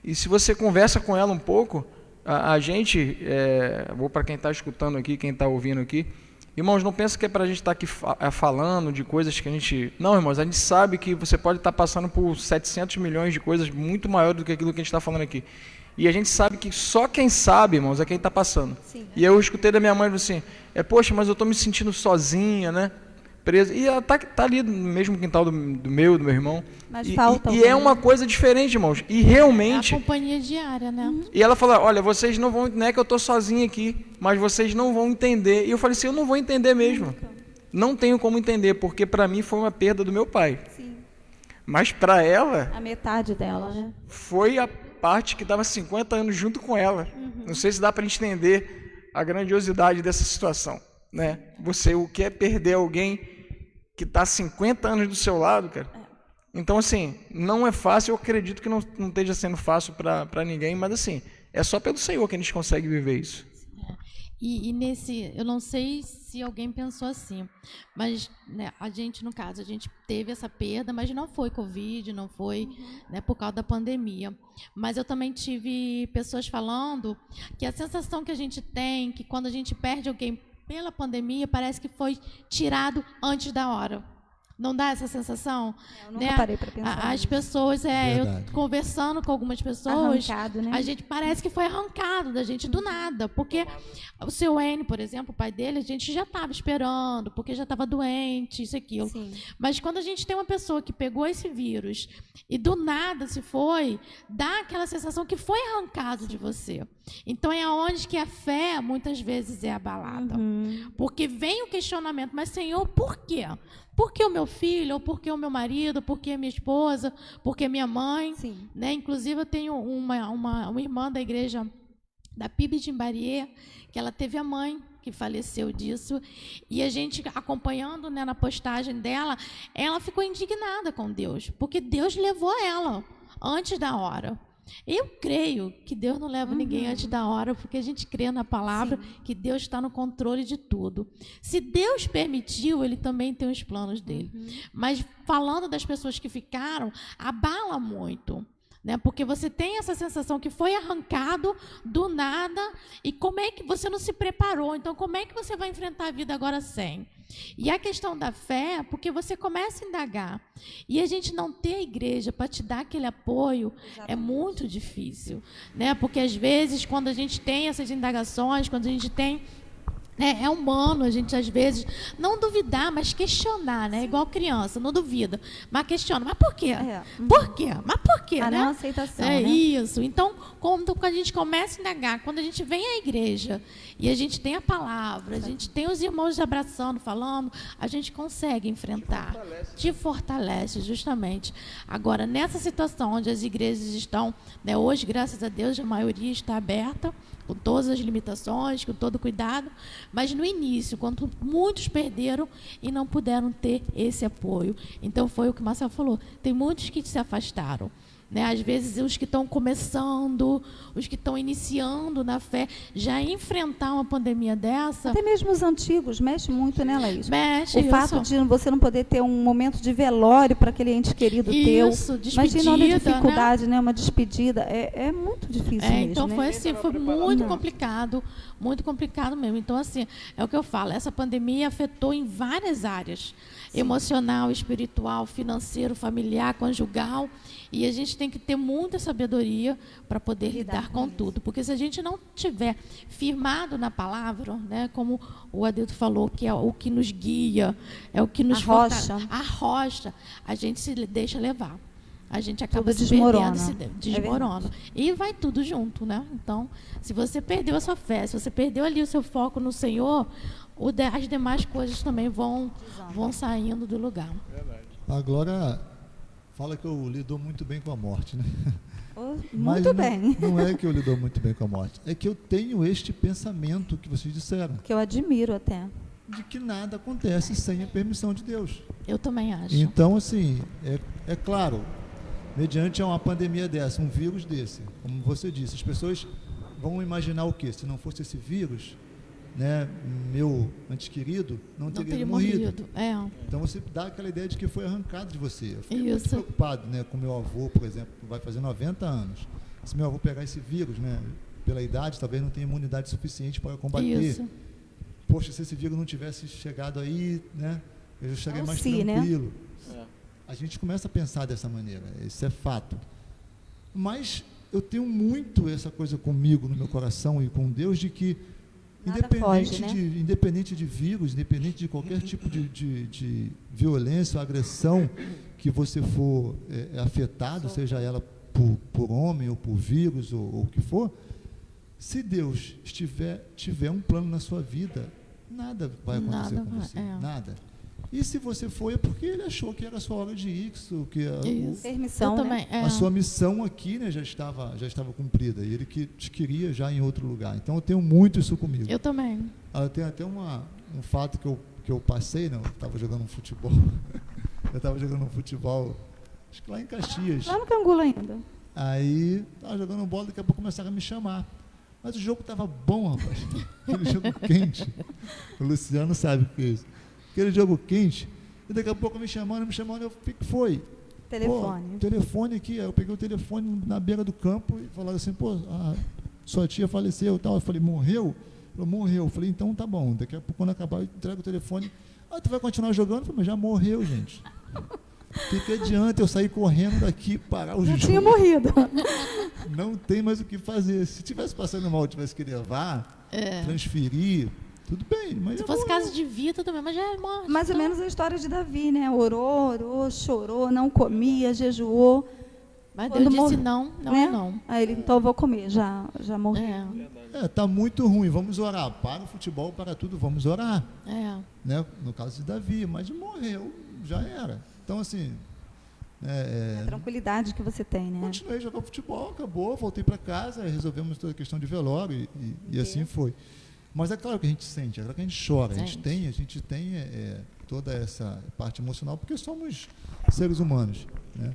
E se você conversa com ela um pouco, a gente, vou para quem está escutando aqui, quem está ouvindo aqui, irmãos, não pensa que é para a gente estar aqui falando de coisas que a gente... Não, irmãos, a gente sabe que você pode estar passando por 700 milhões de coisas muito maiores do que aquilo que a gente está falando aqui. E a gente sabe que só quem sabe, irmãos, é quem está passando. Sim. E eu escutei da minha mãe assim, poxa, mas eu estou me sentindo sozinha, né? Presa. E ela tá ali no mesmo quintal do meu irmão. Mas falta e é uma coisa diferente, irmãos. E realmente... É a companhia diária, né? E ela falou, olha, vocês não vão... Não é que eu estou sozinha aqui, mas vocês não vão entender. E eu falei assim, eu não vou entender mesmo. Nunca. Não tenho como entender, porque para mim foi uma perda do meu pai. Sim. Mas para ela... A metade dela, né? Foi a parte que estava 50 anos junto com ela. Não sei se dá para entender a grandiosidade dessa situação. Né? O que é perder alguém que está 50 anos do seu lado, cara. Então, assim, não é fácil, eu acredito que não esteja sendo fácil para ninguém, mas, assim, é só pelo Senhor que a gente consegue viver isso. Eu não sei se alguém pensou assim, mas né, a gente, no caso, a gente teve essa perda, mas não foi Covid, não foi né, por causa da pandemia. Mas eu também tive pessoas falando que a sensação que a gente tem, que quando a gente perde alguém pela pandemia, parece que foi tirado antes da hora. Não dá essa sensação? Eu nunca parei para pensar. As pessoas, eu conversando com algumas pessoas, arrancado, né? a gente parece que foi arrancado da gente do nada, porque o seu N, por exemplo, o pai dele, a gente já estava esperando, porque já estava doente, isso e aquilo. Sim. Mas quando a gente tem uma pessoa que pegou esse vírus e do nada se foi, dá aquela sensação que foi arrancado de você. Então é onde que a fé muitas vezes é abalada. Porque vem o questionamento, mas Senhor, por quê? Por que o meu filho, ou por que o meu marido, por que a minha esposa, por que minha mãe? Sim. Né? Inclusive, eu tenho uma irmã da igreja da PIB de Imbariê, que ela teve a mãe que faleceu disso, e a gente acompanhando né, na postagem dela, ela ficou indignada com Deus, porque Deus levou ela antes da hora. Eu creio que Deus não leva ninguém antes da hora, porque a gente crê na palavra que Deus está no controle de tudo. Se Deus permitiu, Ele também tem os planos dele. Mas falando das pessoas que ficaram, abala muito. né? Porque você tem essa sensação que foi arrancado do nada e como é que você não se preparou? Então, como é que você vai enfrentar a vida agora sem? E a questão da fé, porque você começa a indagar. E a gente não ter a igreja para te dar aquele apoio é muito difícil, né? Porque às vezes, quando a gente tem essas indagações, quando a gente tem é humano a gente, às vezes, não duvidar, mas questionar, né? Igual criança, não duvida, mas questiona. Mas por quê? Por quê? Mas por quê, A né? não aceitação, É né? isso. Então, quando a gente começa a indagar, quando a gente vem à igreja e a gente tem a palavra, a gente tem os irmãos abraçando, falando, a gente consegue enfrentar. Te fortalece, justamente. Agora, nessa situação onde as igrejas estão, né, hoje, graças a Deus, a maioria está aberta, com todas as limitações, com todo o cuidado, mas no início, quando muitos perderam e não puderam ter esse apoio. Então, foi o que o Marcelo falou, tem muitos que se afastaram. Né? Às vezes, os que estão começando, os que estão iniciando na fé, já enfrentar uma pandemia dessa, Até mesmo os antigos, mexe muito, né, Laís? mexe. O fato de você não poder ter um momento de velório para aquele ente querido teu. Isso, Imagina olha a despedida, dificuldade, né? Uma despedida. É muito difícil mesmo, então né? foi assim, foi muito complicado mesmo. Então, assim, é o que eu falo, essa pandemia afetou em várias áreas, emocional, espiritual, financeiro, familiar, conjugal, e a gente tem que ter muita sabedoria para poder lidar com tudo, porque se a gente não tiver firmado na palavra, né, como o Adilto falou, que é o que nos guia, é o que nos arrocha, a gente se deixa levar. A gente acaba Tudo se desmorona. perdendo, desmorona. E vai tudo junto, né? Então, se você perdeu a sua fé, se você perdeu ali o seu foco no Senhor, as demais coisas também vão saindo do lugar. A Glória fala que eu lido muito bem com a morte, né? Muito Mas bem. Não é que eu lido muito bem com a morte, é que eu tenho este pensamento que vocês disseram, Que eu admiro até. de que nada acontece sem a permissão de Deus. Eu também acho. Então, assim, é claro, mediante uma pandemia dessa, um vírus desse, como você disse, as pessoas vão imaginar o quê? Se não fosse esse vírus, né, meu antes querido, não teria morrido. Então você dá aquela ideia de que foi arrancado de você. Eu fiquei muito preocupado, né, com meu avô, por exemplo, que vai fazer 90 anos. Se meu avô pegar esse vírus, né, pela idade, talvez não tenha imunidade suficiente para combater. Isso. Poxa, se esse vírus não tivesse chegado aí, né, eu já cheguei mais né? tranquilo. A gente começa a pensar dessa maneira, isso é fato. Mas eu tenho muito essa coisa comigo, no meu coração e com Deus, de que independente de vírus, independente de qualquer tipo de violência ou agressão que você for afetado, seja ela por homem ou por vírus ou o que for, se Deus tiver um plano na sua vida, nada vai acontecer com você, nada. E se você foi, é porque ele achou que era a sua hora de ir, que permissão, também, a sua missão aqui, né, já estava cumprida, e ele que te queria já em outro lugar. Então eu tenho muito isso comigo. Eu também. Eu tenho até um fato que eu passei, né, eu estava jogando um futebol, acho que lá em Caxias. Lá no Cangulo ainda. Aí, estava jogando bola, daqui a pouco começaram a me chamar. Mas o jogo estava bom, rapaz. Aquele jogo quente. O Luciano sabe o que é isso. Aquele jogo quente. E daqui a pouco me chamando, eu o que foi? Telefone. Telefone aqui. Aí eu peguei o telefone na beira do campo e falaram assim, a sua tia faleceu e tal. Eu falei, morreu? Falei, morreu. Eu falei, então tá bom. Daqui a pouco, quando acabar, eu entrego o telefone. Tu vai continuar jogando? Eu falei, mas já morreu, gente. O que adianta eu sair correndo daqui, parar o jogo? Já tinha morrido. Não tem mais o que fazer. Se tivesse passando mal, tivesse que levar, transferir, tudo bem. Mas se fosse caso de vida também, mas já é morte. Mais ou menos a história de Davi, né? Orou, chorou, não comia, jejuou. Mas Deus disse não, né? não. Aí ele, então eu vou comer, já morreu. Tá muito ruim, vamos orar. Para o futebol, para tudo, vamos orar. Né? No caso de Davi, mas morreu, já era. Então, assim... a tranquilidade que você tem, né? Continuei jogando futebol, acabou, voltei para casa, resolvemos toda a questão de velório e assim foi. Mas é claro que a gente sente, é claro que a gente chora, a gente tem toda essa parte emocional, porque somos seres humanos, né?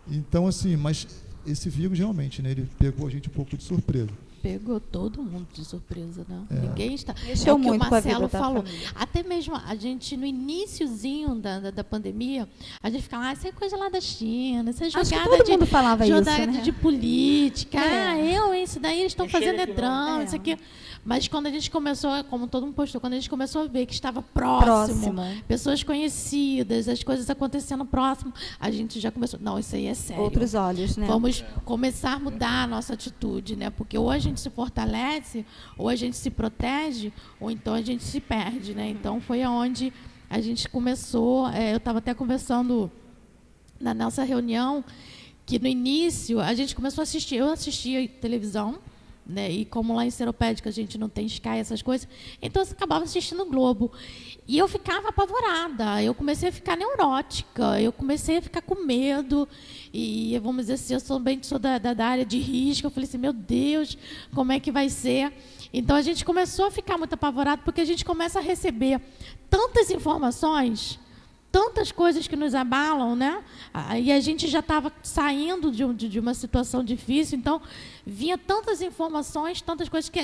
Então, assim, mas esse vírus realmente, né, ele pegou a gente um pouco de surpresa. Pegou todo mundo de surpresa, né? Ninguém está. Mexeu É o que o muito com a vida Marcelo da falou. família. Até mesmo a gente, no iniciozinho da pandemia, a gente ficava, isso é coisa lá da China, isso é Acho que jogada todo mundo falava isso, jogada né? de política. Isso daí eles estão fazendo chega que não. drama, isso aqui. Mas quando a gente começou, como todo mundo postou, quando a gente começou a ver que estava próximo, pessoas conhecidas, as coisas acontecendo próximo, a gente já começou, não, isso aí é sério. Outros olhos, né? Vamos começar a mudar a nossa atitude, né? Porque ou a gente se fortalece, ou a gente se protege, ou então a gente se perde, né? Então foi aonde a gente começou. Eu estava até conversando na nossa reunião que no início a gente começou a assistir. Eu assistia televisão, né? E como lá em Seropédica a gente não tem Sky, essas coisas, então eu acabava assistindo o Globo. E eu ficava apavorada, eu comecei a ficar neurótica, eu comecei a ficar com medo. E vamos dizer assim, eu sou da área de risco, eu falei assim, meu Deus, como é que vai ser? Então a gente começou a ficar muito apavorado, porque a gente começa a receber tantas informações, tantas coisas que nos abalam, né? E a gente já estava saindo de uma situação difícil, então vinha tantas informações, tantas coisas que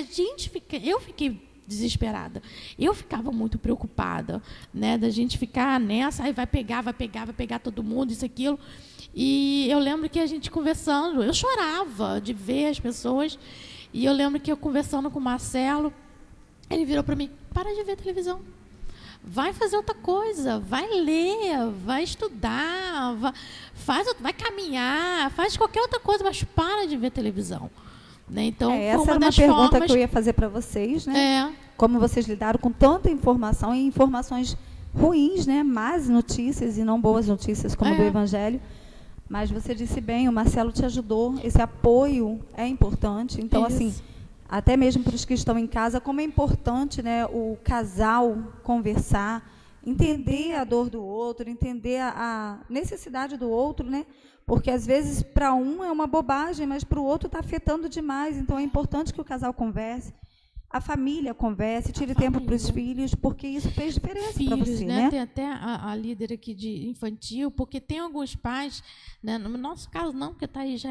eu fiquei desesperada. Eu ficava muito preocupada, né? Da gente ficar nessa, aí vai pegar todo mundo, isso, aquilo. E eu lembro que a gente conversando, eu chorava de ver as pessoas, e eu lembro que eu conversando com o Marcelo, ele virou para mim, para de ver televisão. Vai fazer outra coisa, vai ler, vai estudar, vai caminhar, faz qualquer outra coisa, mas para de ver televisão. Né? Então, Essa foi era uma pergunta que eu ia fazer para vocês, né? Como vocês lidaram com tanta informação e informações ruins, né? Más notícias e não boas notícias, como do Evangelho. Mas você disse bem, o Marcelo te ajudou, esse apoio é importante. Então, assim, até mesmo para os que estão em casa, como é importante, né, o casal conversar, entender a dor do outro, entender a necessidade do outro, né? Porque às vezes para um é uma bobagem, mas para o outro está afetando demais. Então é importante que o casal converse, a família converse, tire tempo para os filhos, porque isso fez diferença para você, né? Tem até a líder aqui de infantil, porque tem alguns pais, né, no nosso caso não, porque está aí já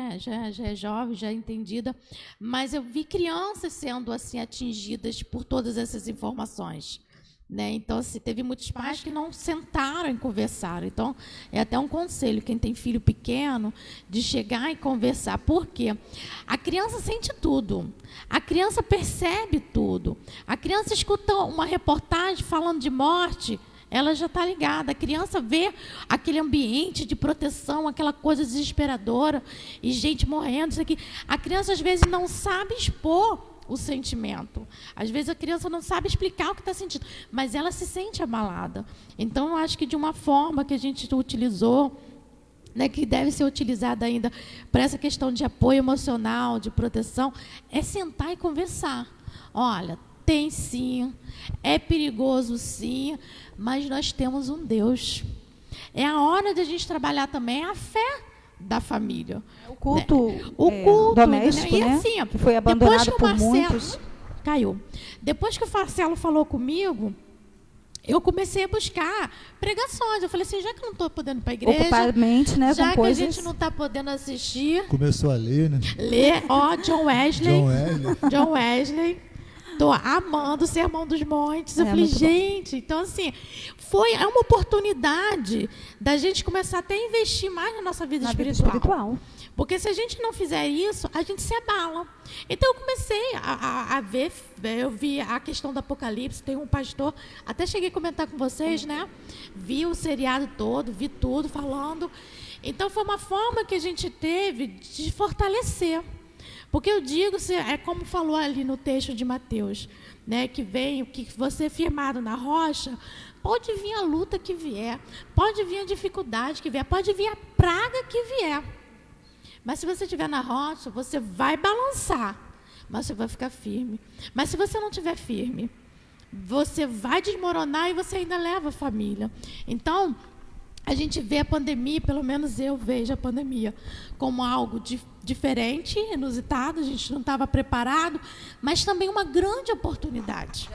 é jovem, já é entendida, mas eu vi crianças sendo assim atingidas por todas essas informações. Né? Então, assim, teve muitos pais que não sentaram e conversaram. Então, é até um conselho, quem tem filho pequeno, de chegar e conversar. Por quê? A criança sente tudo. A criança percebe tudo. A criança escuta uma reportagem falando de morte, ela já está ligada. A criança vê aquele ambiente de proteção, aquela coisa desesperadora, e gente morrendo, isso aqui. A criança, às vezes, não sabe expor o sentimento. Às vezes a criança não sabe explicar o que está sentindo, mas ela se sente abalada. Então, eu acho que de uma forma que a gente utilizou, né, que deve ser utilizada ainda para essa questão de apoio emocional, de proteção, é sentar e conversar. Olha, tem sim, é perigoso sim, mas nós temos um Deus. É a hora de a gente trabalhar também a fé da família. O culto, o culto doméstico, e né? assim, Que foi abandonado depois que por o Marcelo, muitos. Caiu. Depois que o Marcelo falou comigo, eu comecei a buscar pregações. Eu falei assim, já que eu não estou podendo ir para a igreja, Ocupar a mente, né, já com que coisas. a gente não está podendo assistir, Começou a ler, né? ler, John Wesley. John Wesley. Estou amando o Sermão dos Montes. Eu É, falei, muito bom. gente, então assim, é uma oportunidade da gente começar até a investir mais na nossa vida Na vida espiritual. espiritual. Porque se a gente não fizer isso, a gente se abala. Então, eu comecei a ver, eu vi a questão do Apocalipse, tem um pastor, até cheguei a comentar com vocês, né? Vi o seriado todo, vi tudo falando. Então, foi uma forma que a gente teve de fortalecer. Porque eu digo, é como falou ali no texto de Mateus, né? Que você firmado na rocha, pode vir a luta que vier, pode vir a dificuldade que vier, pode vir a praga que vier. Mas se você estiver na rocha, você vai balançar, mas você vai ficar firme. Mas se você não estiver firme, você vai desmoronar e você ainda leva a família. Então, a gente vê a pandemia, pelo menos eu vejo a pandemia como algo diferente, inusitado, a gente não estava preparado, mas também uma grande oportunidade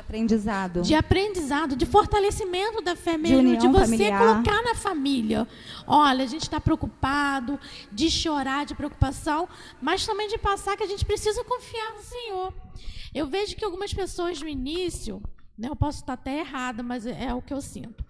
De aprendizado. de fortalecimento da fé mesmo, união de você familiar. colocar na família. Olha, a gente está preocupado, de chorar, de preocupação, mas também de passar que a gente precisa confiar no Senhor. Eu vejo que algumas pessoas no início, né, eu posso estar até errada, mas é o que eu sinto.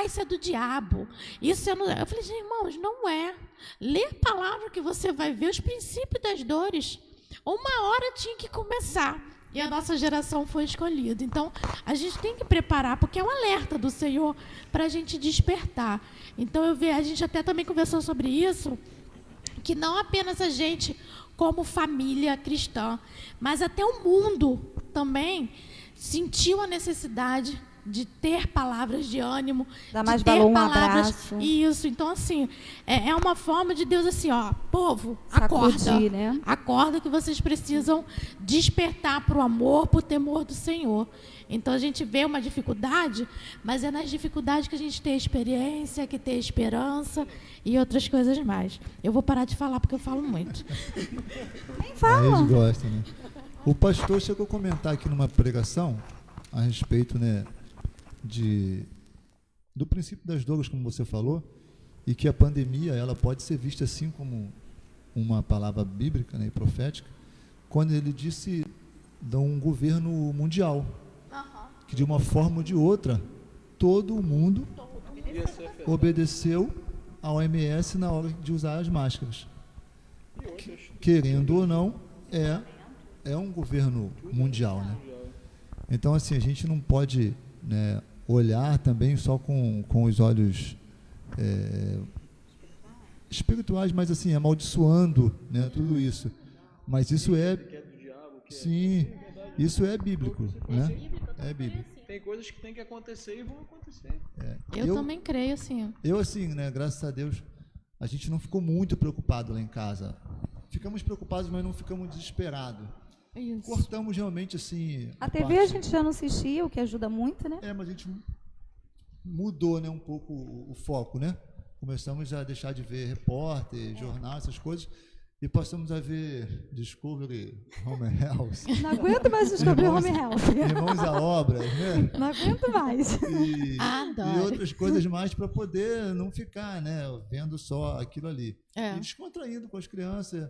Isso é do diabo. Isso é. Eu falei, gente, irmãos, não é. Lê a palavra que você vai ver os princípios das dores. Uma hora tinha que começar. E a nossa geração foi escolhida. Então, a gente tem que preparar, porque é um alerta do Senhor para a gente despertar. Então, a gente até também conversou sobre isso, que não apenas a gente, como família cristã, mas até o mundo também sentiu a necessidade de ter palavras de ânimo, Dá mais de ter valor, um palavras. abraço. Isso, então assim, é uma forma de Deus assim, ó, povo, acorda. Sacudir, né? Acorda que vocês precisam despertar para o amor, para o temor do Senhor. Então a gente vê uma dificuldade, mas é nas dificuldades que a gente tem experiência, que tem esperança e outras coisas mais. Eu vou parar de falar porque eu falo muito. Nem A fala. gente gosta, né? O pastor chegou a comentar aqui numa pregação a respeito, né, do princípio das dores, como você falou, e que a pandemia ela pode ser vista assim como uma palavra bíblica, né, e profética, quando ele disse de um governo mundial, que de uma forma ou de outra, todo o mundo obedeceu à OMS na hora de usar as máscaras. Querendo ou não, é um governo mundial, né? Então, assim, a gente não pode, né, olhar também só com os olhos espirituais, mas assim, amaldiçoando, né, tudo isso. Mas isso sim, isso é bíblico, né? É bíblico. Tem coisas que tem que acontecer e vão acontecer. Eu também creio assim. Eu, assim, né, graças a Deus, a gente não ficou muito preocupado lá em casa. Ficamos preocupados, mas não ficamos desesperados. Isso. Cortamos realmente, assim... A TV a gente já não assistia, o que ajuda muito, né? Mas a gente mudou, né, um pouco o foco, né? Começamos a deixar de ver repórter, jornal, essas coisas, e passamos a ver Discovery Home Health. Não aguento mais descobrir Home Health. Irmãos à Obra, né? Não aguento mais. E Adoro. outras coisas mais para poder não ficar, né, vendo só aquilo ali. E descontraindo com as crianças,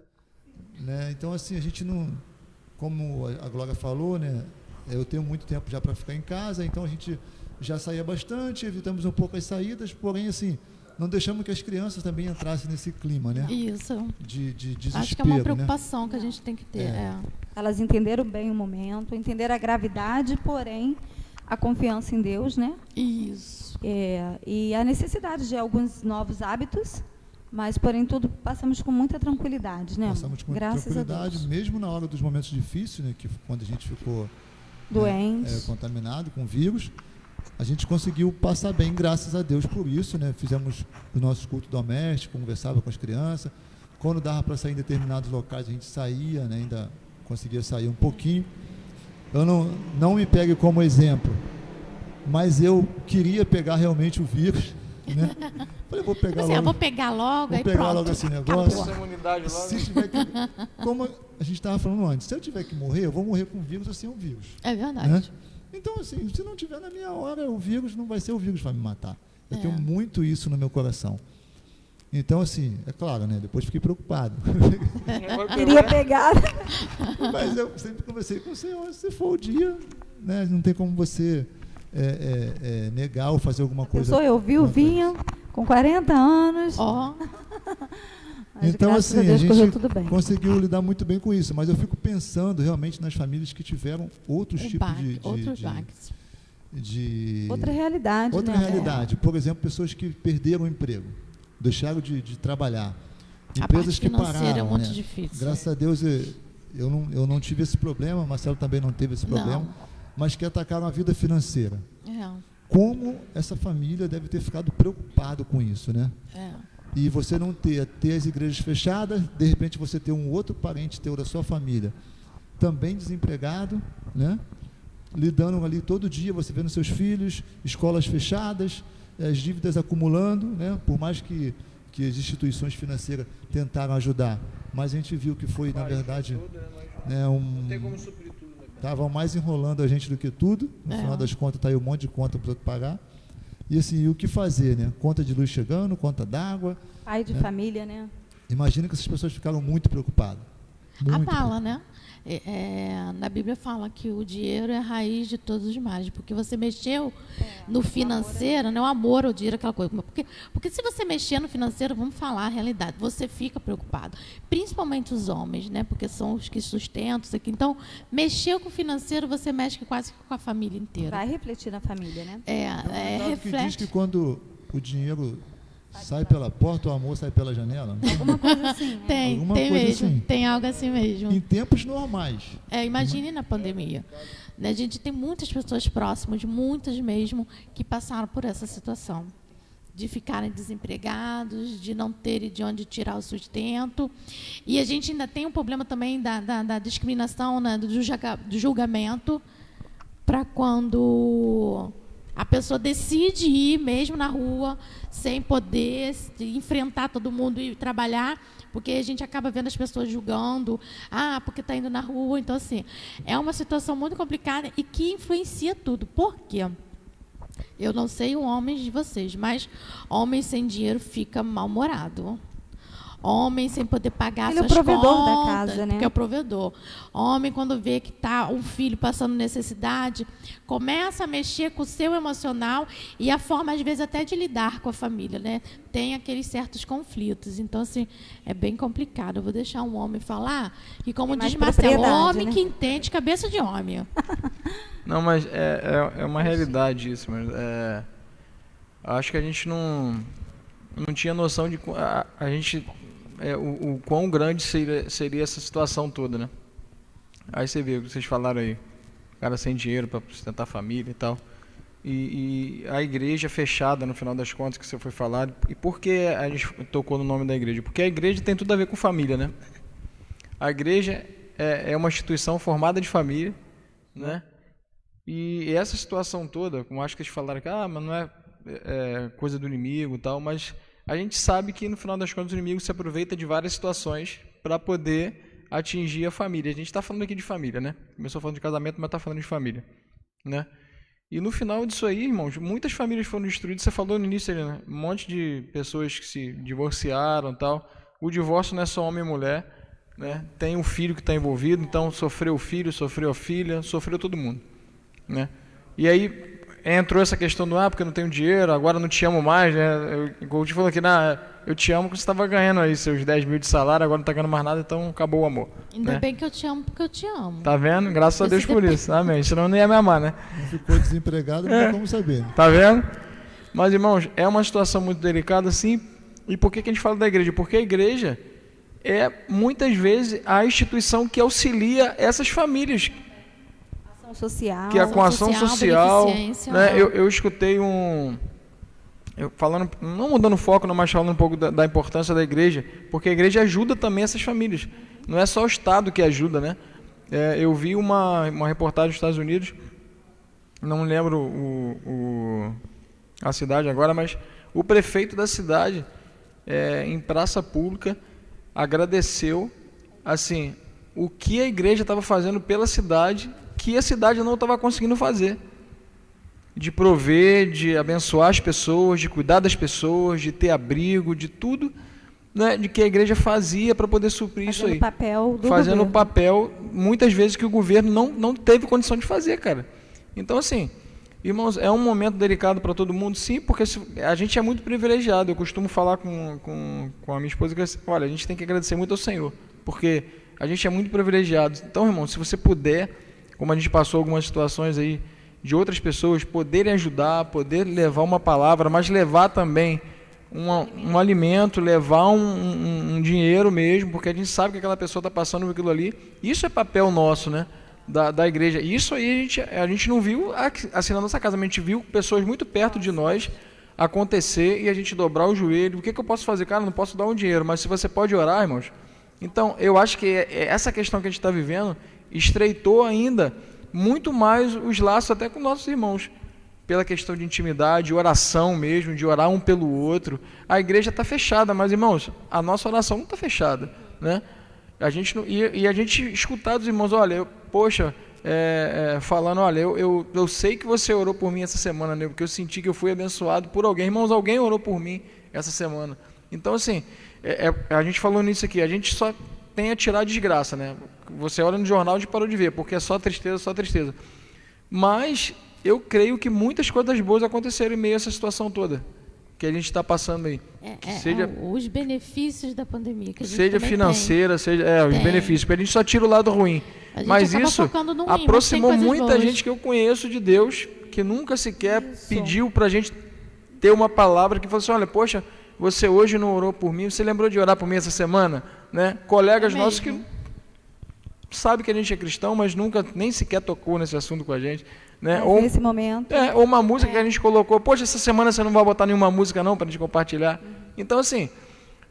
né? Então, assim, a gente não... Como a Glória falou, né, eu tenho muito tempo já para ficar em casa, então a gente já saía bastante, evitamos um pouco as saídas, porém, assim, não deixamos que as crianças também entrassem nesse clima, né? Isso. De desespero, Acho que é uma né? preocupação que a gente tem que ter. Elas entenderam bem o momento, entenderam a gravidade, porém, a confiança em Deus, né? Isso. E a necessidade de alguns novos hábitos, mas, porém, tudo passamos com muita tranquilidade, né? Passamos com Graças tranquilidade, a Deus. mesmo na hora dos momentos difíceis, né, que quando a gente ficou Doente. Contaminado com vírus, a gente conseguiu passar bem, graças a Deus por isso, né? Fizemos o nosso culto doméstico, conversava com as crianças. Quando dava para sair em determinados locais, a gente saía, né? Ainda conseguia sair um pouquinho. Eu não me pegue como exemplo, mas eu queria pegar realmente o vírus, né? Falei, vou pegar Assim, logo. eu vou pegar logo, Vou aí pegar pronto. logo esse negócio. Essa imunidade logo. Se tiver que, como a gente estava falando antes, se eu tiver que morrer, eu vou morrer com vírus ou sem um vírus. É verdade. Né? Então, assim, se não tiver na minha hora, o vírus não vai ser o vírus que vai me matar. Eu tenho muito isso no meu coração. Então, assim, é claro, né? Depois fiquei preocupado. Queria pegar. Mas eu sempre conversei com o Senhor, se for o dia, né? Não tem como você negar ou fazer alguma coisa. Eu viuvinha, com 40 anos. Mas, então, graças assim, a Deus, a correu gente tudo bem. conseguiu lidar muito bem com isso. Mas eu fico pensando realmente nas famílias que tiveram outros tipos de outra realidade, outra né? realidade. Por exemplo, pessoas que perderam o emprego, deixaram de trabalhar. A Empresas parte que financeira pararam. é muito né? difícil. Graças a Deus eu não tive esse problema, Marcelo também não teve esse problema, Não. mas que atacaram a vida financeira. É. Como essa família deve ter ficado preocupado com isso, né? E você não ter as igrejas fechadas, de repente você ter um outro parente teu da sua família também desempregado, né? Lidando ali todo dia, você vendo seus filhos, escolas fechadas, as dívidas acumulando, né? Por mais que as instituições financeiras tentaram ajudar, mas a gente viu que foi, na verdade, né, Não tem como suprir tudo, né? estavam mais enrolando a gente do que tudo. No final das contas, está aí um monte de conta para pagar. E assim, o que fazer, né? Conta de luz chegando, conta d'água. Pai de família, né? Imagina que essas pessoas ficaram muito preocupadas. A Muito bala, né? Na Bíblia fala que o dinheiro é a raiz de todos os males, porque você mexeu no financeiro, né? O amor, o dinheiro, aquela coisa. Porque se você mexer no financeiro, vamos falar a realidade, você fica preocupado. Principalmente os homens, né? Porque são os que sustentam isso aqui. Então, mexeu com o financeiro, você mexe quase que com a família inteira. Vai refletir na família, né? que diz que quando o dinheiro sai pela porta, o amor sai pela janela. Alguma coisa assim. Tem Alguma coisa mesmo, assim. tem algo assim mesmo. Em tempos normais. Imagine na pandemia. Né, a gente tem muitas pessoas próximas, muitas mesmo, que passaram por essa situação. De ficarem desempregados, de não terem de onde tirar o sustento. E a gente ainda tem um problema também da discriminação, né, do julgamento, para quando a pessoa decide ir mesmo na rua, sem poder enfrentar todo mundo e trabalhar, porque a gente acaba vendo as pessoas julgando, porque está indo na rua. Então, assim, é uma situação muito complicada e que influencia tudo. Por quê? Eu não sei os homens de vocês, mas homem sem dinheiro fica mal-humorado. Homem sem poder pagar Ele é o suas provedor da contas, casa, né? porque é o provedor. Homem, quando vê que está um filho passando necessidade, começa a mexer com o seu emocional e a forma, às vezes, até de lidar com a família, né? Tem aqueles certos conflitos. Então, assim, é bem complicado. Eu vou deixar um homem falar, e como Tem mais diz Marcelo, propriedade, homem né? que entende cabeça de homem. Não, mas é uma realidade isso, mas acho que a gente não tinha noção de a gente o quão grande seria essa situação toda, né? Aí você vê o que vocês falaram aí, o cara sem dinheiro para sustentar a família e tal, e a igreja fechada no final das contas que você foi falar. E por que a gente tocou no nome da igreja? Porque a igreja tem tudo a ver com família, né? A igreja é uma instituição formada de família, né? E essa situação toda, como acho que eles falaram que mas não é coisa do inimigo e tal, mas a gente sabe que no final das contas o inimigo se aproveita de várias situações para poder atingir a família. A gente está falando aqui de família, né? Começou falando de casamento, mas está falando de família, né? E no final disso aí, irmãos, muitas famílias foram destruídas. Você falou no início ali, né? Um monte de pessoas que se divorciaram e tal. O divórcio não é só homem e mulher, né? Tem um filho que está envolvido, então sofreu o filho, sofreu a filha, sofreu todo mundo, né? E aí entrou essa questão do porque eu não tenho dinheiro, agora não te amo mais, né? Igual eu te falei aqui, eu te amo porque você estava ganhando aí seus 10 mil de salário, agora não está ganhando mais nada, então acabou o amor. Ainda né? bem que eu te amo, porque eu te amo. Tá vendo? Graças a Deus por isso. Amém. Senão não ia me amar, né? Não ficou desempregado, não tem como saber. Né? Tá vendo? Mas, irmãos, é uma situação muito delicada, sim. E por que a gente fala da igreja? Porque a igreja é, muitas vezes, a instituição que auxilia essas famílias. Ação social. Que é com ação social. Beneficência. Né? Eu escutei falando, não mudando o foco, não, mas falando um pouco da importância da igreja, porque a igreja ajuda também essas famílias. Não é só o Estado que ajuda, né? Eu vi uma reportagem dos Estados Unidos, não lembro a cidade agora, mas o prefeito da cidade, em praça pública, agradeceu assim, o que a igreja estava fazendo pela cidade, que a cidade não estava conseguindo fazer. De prover, de abençoar as pessoas, de cuidar das pessoas, de ter abrigo, de tudo, né, de que a igreja fazia para poder suprir isso aí. Fazendo o papel, muitas vezes, que o governo não teve condição de fazer, cara. Então, assim, irmãos, é um momento delicado para todo mundo, sim, porque a gente é muito privilegiado. Eu costumo falar com a minha esposa que, olha, a gente tem que agradecer muito ao Senhor, porque a gente é muito privilegiado. Então, irmão, se você puder, como a gente passou algumas situações aí, de outras pessoas poderem ajudar, poder levar uma palavra, mas levar também um alimento, levar um dinheiro mesmo, porque a gente sabe que aquela pessoa está passando por aquilo ali. Isso é papel nosso, né, da igreja. Isso aí a gente não viu assim na nossa casa, mas a gente viu pessoas muito perto de nós acontecer e a gente dobrar o joelho. O que eu posso fazer? Cara, não posso dar um dinheiro, mas se você pode orar, irmãos. Então, eu acho que essa questão que a gente está vivendo estreitou ainda muito mais os laços até com nossos irmãos, pela questão de intimidade, oração mesmo, de orar um pelo outro. A igreja está fechada, mas, irmãos, a nossa oração não está fechada, né? A gente não, e a gente escutar dos irmãos, olha, falando, olha, eu sei que você orou por mim essa semana, né? Porque eu senti que eu fui abençoado por alguém. Irmãos, alguém orou por mim essa semana. Então, assim, a gente falou nisso aqui, a gente só tem a tirar a desgraça, né? Você olha no jornal, a gente parou de ver, porque é só tristeza, só tristeza. Mas eu creio que muitas coisas boas aconteceram em meio a essa situação toda que a gente está passando aí. Seja os benefícios da pandemia. Que a gente seja também financeira, seja os benefícios, porque a gente só tira o lado ruim. Mas isso aproximou muita gente que eu conheço de Deus, que nunca sequer pediu para a gente ter uma palavra que fosse, olha, poxa, você hoje não orou por mim, você lembrou de orar por mim essa semana? Né? Colegas nossos que sabem que a gente é cristão, mas nunca nem sequer tocou nesse assunto com a gente. Né? Ou, nesse momento. Ou uma música que a gente colocou, poxa, essa semana você não vai botar nenhuma música não para a gente compartilhar. Então, assim,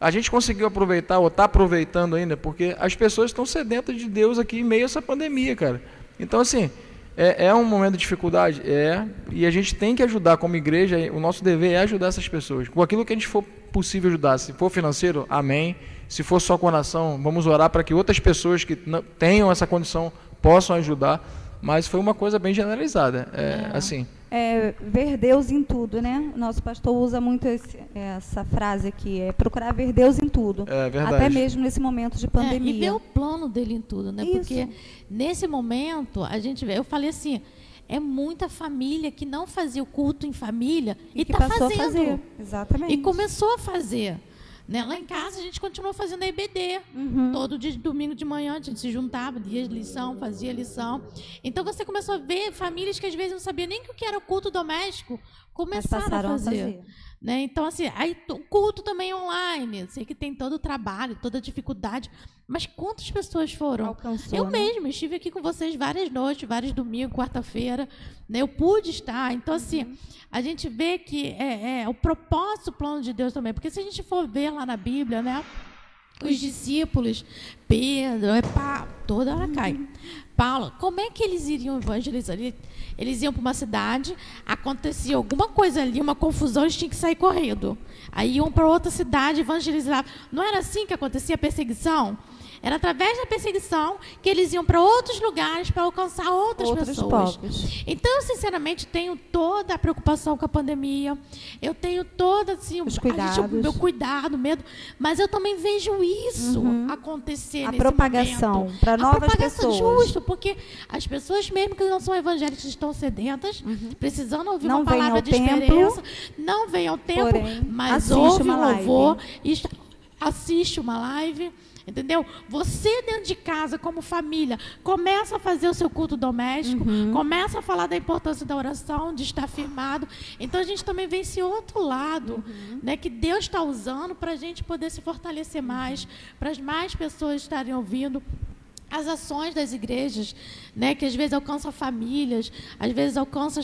a gente conseguiu aproveitar, ou está aproveitando ainda, porque as pessoas estão sedentas de Deus aqui em meio a essa pandemia, cara. Então, assim, é um momento de dificuldade? E a gente tem que ajudar como igreja, o nosso dever é ajudar essas pessoas, com aquilo que a gente for possível ajudar. Se for financeiro, amém. Se for só com oração, vamos orar para que outras pessoas que não tenham essa condição possam ajudar. Mas foi uma coisa bem generalizada, assim. Ver Deus em tudo, né? Nosso pastor usa muito essa frase aqui, procurar ver Deus em tudo. É verdade. Até mesmo nesse momento de pandemia. E ver o plano dele em tudo, né? Isso. Porque nesse momento, a gente vê, eu falei assim, é muita família que não fazia o culto em família e que está passou fazendo. a fazer. Exatamente. E começou a fazer. Né? Lá em casa a gente continuou fazendo a EBD. Todo dia de domingo de manhã a gente se juntava, dia de lição, fazia lição. Então você começou a ver famílias que às vezes não sabiam nem o que era o culto doméstico, começaram a fazer. Né? Então, assim, aí o culto também online. Eu sei que tem todo o trabalho, toda a dificuldade. Mas quantas pessoas foram? Alcançou, eu né? mesma estive aqui com vocês várias noites, vários domingos, quarta-feira. Né? Eu pude estar. Então, assim, a gente vê que o propósito, o plano de Deus também. Porque se a gente for ver lá na Bíblia, né? Os discípulos, Pedro, toda hora cai. Paulo, como é que eles iriam evangelizar? Eles iam para uma cidade, acontecia alguma coisa ali, uma confusão, eles tinham que sair correndo. Aí iam para outra cidade, evangelizavam. Não era assim que acontecia a perseguição? Era através da perseguição que eles iam para outros lugares para alcançar outras pessoas. Povos. Então, eu, sinceramente, tenho toda a preocupação com a pandemia. Eu tenho toda, assim, os cuidados. meu cuidado, medo. Mas eu também vejo isso acontecer nesse propagação para novas pessoas. Justo, porque as pessoas mesmo que não são evangélicas estão sedentas, precisando ouvir Não uma palavra de venham ao esperança. Não vem ao tempo, porém, mas assiste ouve uma um live. louvor, assiste uma live. Entendeu? Você dentro de casa, como família, começa a fazer o seu culto doméstico, começa a falar da importância da oração, de estar firmado. Então, a gente também vê esse outro lado, né, que Deus está usando para a gente poder se fortalecer mais, para as mais pessoas estarem ouvindo as ações das igrejas, né, que às vezes alcançam famílias, às vezes alcançam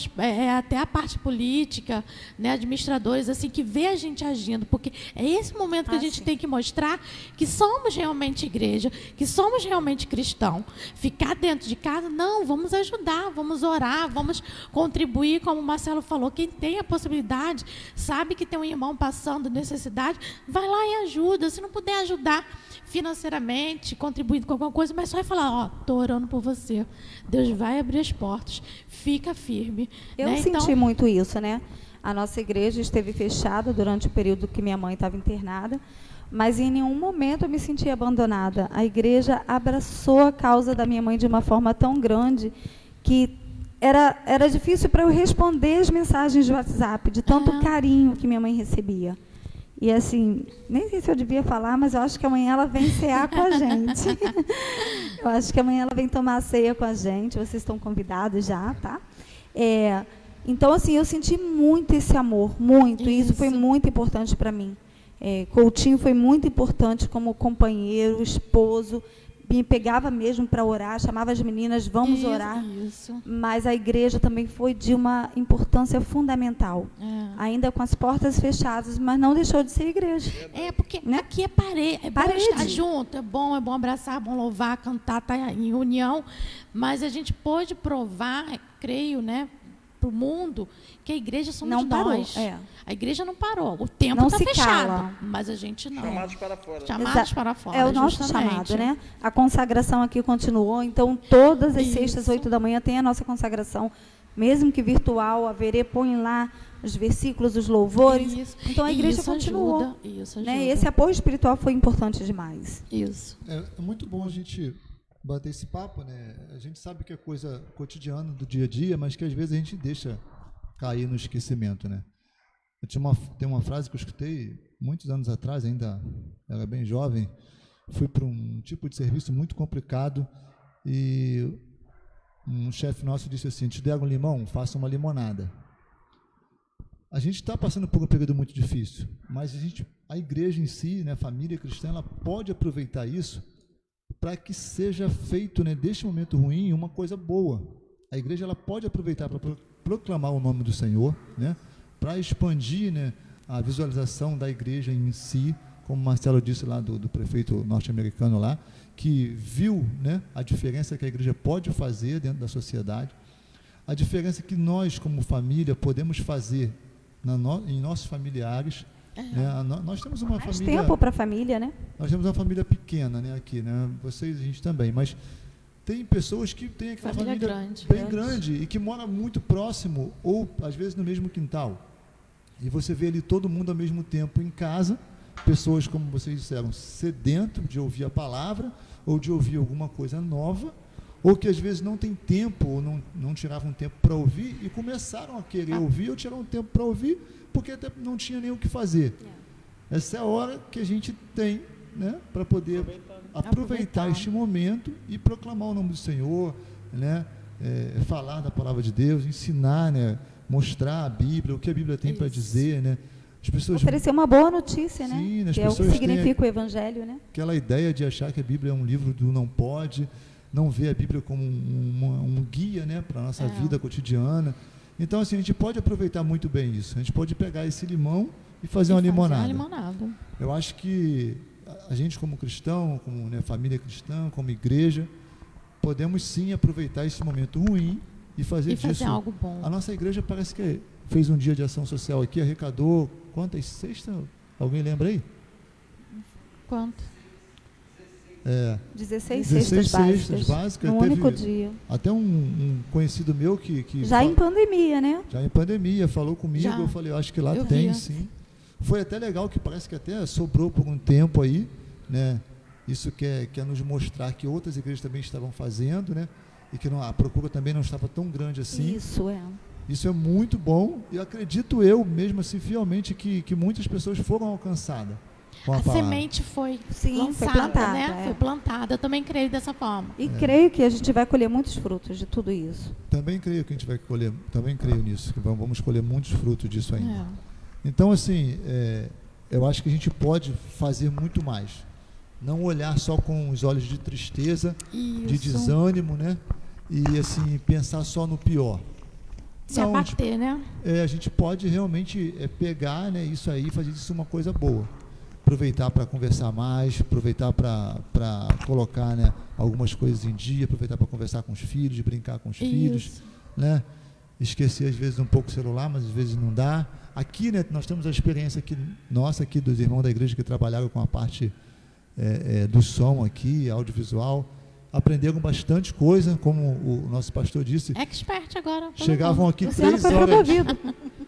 até a parte política, né, administradores, assim, que vê a gente agindo, porque é esse momento que a gente tem que mostrar que somos realmente igreja, que somos realmente cristão. Ficar dentro de casa, não, vamos ajudar, vamos orar, vamos contribuir, como o Marcelo falou, quem tem a possibilidade, sabe que tem um irmão passando necessidade, vai lá e ajuda. Se não puder ajudar financeiramente, contribuindo com alguma coisa, mas só falar, estou orando por você. Deus vai abrir as portas. Fica firme. Eu né? senti muito isso, né? A nossa igreja esteve fechada durante o período que minha mãe estava internada, mas em nenhum momento eu me senti abandonada. A igreja abraçou a causa da minha mãe de uma forma tão grande que era difícil para eu responder as mensagens de WhatsApp, de tanto carinho que minha mãe recebia. E assim, nem sei se eu devia falar, mas eu acho que amanhã ela vem cear com a gente. Eu acho que amanhã ela vem tomar a ceia com a gente. Vocês estão convidados já, tá? Então, assim, eu senti muito esse amor, muito. E isso foi muito importante para mim. Coutinho foi muito importante como companheiro, esposo. Me pegava mesmo para orar, chamava as meninas, vamos orar. Isso. Mas a igreja também foi de uma importância fundamental. Ainda com as portas fechadas, mas não deixou de ser igreja. Porque né? aqui é parede. É bom Parede. estar junto, é bom abraçar, é bom louvar, cantar, estar em união. Mas a gente pôde provar, creio, né? o mundo que a igreja somos Não parou, nós. é. A igreja não parou. O tempo Não está se fechado, cala. mas a gente não. Chamados para fora. Chamados para fora, É o nosso justamente. chamado, né? A consagração aqui continuou, então todas as Isso. sextas, 8 da manhã, tem a nossa consagração, mesmo que virtual, a Verê põe lá os versículos, os louvores. Isso. Então a igreja Isso continuou. ajuda, isso ajuda. Né? Esse apoio espiritual foi importante demais. Isso. É muito bom a gente bater esse papo, né? A gente sabe que é coisa cotidiana do dia a dia, mas que às vezes a gente deixa cair no esquecimento, né? Tem uma frase que eu escutei muitos anos atrás, ainda era bem jovem, fui para um tipo de serviço muito complicado e um chefe nosso disse assim: te der um limão, faça uma limonada. A gente está passando por um período muito difícil, mas a igreja em si, né, a família cristã, ela pode aproveitar isso para que seja feito, né, deste momento ruim uma coisa boa. A igreja ela pode aproveitar para proclamar o nome do Senhor, né, para expandir, né, a visualização da igreja em si, como Marcelo disse lá do prefeito norte-americano lá, que viu, né, a diferença que a igreja pode fazer dentro da sociedade, a diferença que nós, como família, podemos fazer em nossos familiares. Né? Nós temos uma Mais família. tempo para a família, né? Nós temos uma família pequena, né, aqui, né? Vocês, a gente também, mas tem pessoas que têm aquela Família família grande. bem grande e que mora muito próximo ou às vezes no mesmo quintal. E você vê ali todo mundo ao mesmo tempo em casa, pessoas, como vocês disseram, sedento de ouvir a palavra ou de ouvir alguma coisa nova, ou que às vezes não tem tempo ou não tiravam tempo para ouvir e começaram a querer ouvir ou tiraram tempo para ouvir porque até não tinha nem o que fazer. Essa é a hora que a gente tem, né, para poder aproveitar este momento e proclamar o nome do Senhor, né, falar da palavra de Deus, ensinar, né, mostrar a Bíblia, o que a Bíblia tem para dizer, né. As pessoas Oferecer uma boa notícia, né? Sim, as que é o que pessoas têm significa o evangelho, né? aquela ideia de achar que a Bíblia é um livro do não pode, não vê a Bíblia como um guia, né, para a nossa vida cotidiana. Então, assim, a gente pode aproveitar muito bem isso. A gente pode pegar esse limão e fazer uma limonada. Eu acho que a gente, como cristão, como, né, família cristã, como igreja, podemos sim aproveitar esse momento ruim e fazer disso algo bom. A nossa igreja parece que fez um dia de ação social aqui, arrecadou quantas cestas? Alguém lembra aí? Quanto? 16 cestas básicas. num Teve único dia. até um conhecido meu que Já em pandemia, né? já em pandemia, falou comigo, Já. eu falei, eu acho que lá Eu tem vi. sim. Foi até legal, que parece que até sobrou por um tempo aí, né? Isso quer nos mostrar que outras igrejas também estavam fazendo, né? E que a procura também não estava tão grande assim. Isso, é. Isso é muito bom e acredito eu, mesmo assim, fielmente, que muitas pessoas foram alcançadas com a A palavra. semente foi Sim, foi lançada, plantada, né? é. Foi plantada. Eu também creio dessa forma. E creio que a gente vai colher muitos frutos de tudo isso. Também creio que a gente vai colher, também creio nisso, que vamos colher muitos frutos disso ainda. É. Então, assim, eu acho que a gente pode fazer muito mais. Não olhar só com os olhos de tristeza, de Isso. desânimo, né? E, assim, pensar só no pior. Se Não, abater, né? a gente pode realmente pegar, né, isso aí e fazer disso uma coisa boa. Aproveitar para conversar mais, aproveitar para colocar, né, algumas coisas em dia, aproveitar para conversar com os filhos, brincar com os filhos, Isso. né? Esquecer às vezes um pouco o celular, mas às vezes não dá. Aqui, né, nós temos a experiência aqui, nossa, aqui dos irmãos da igreja que trabalharam com a parte do som aqui, audiovisual, aprenderam bastante coisa, como o nosso pastor disse. Expert agora. Chegavam aqui Luciano 3 foi horas. promovido.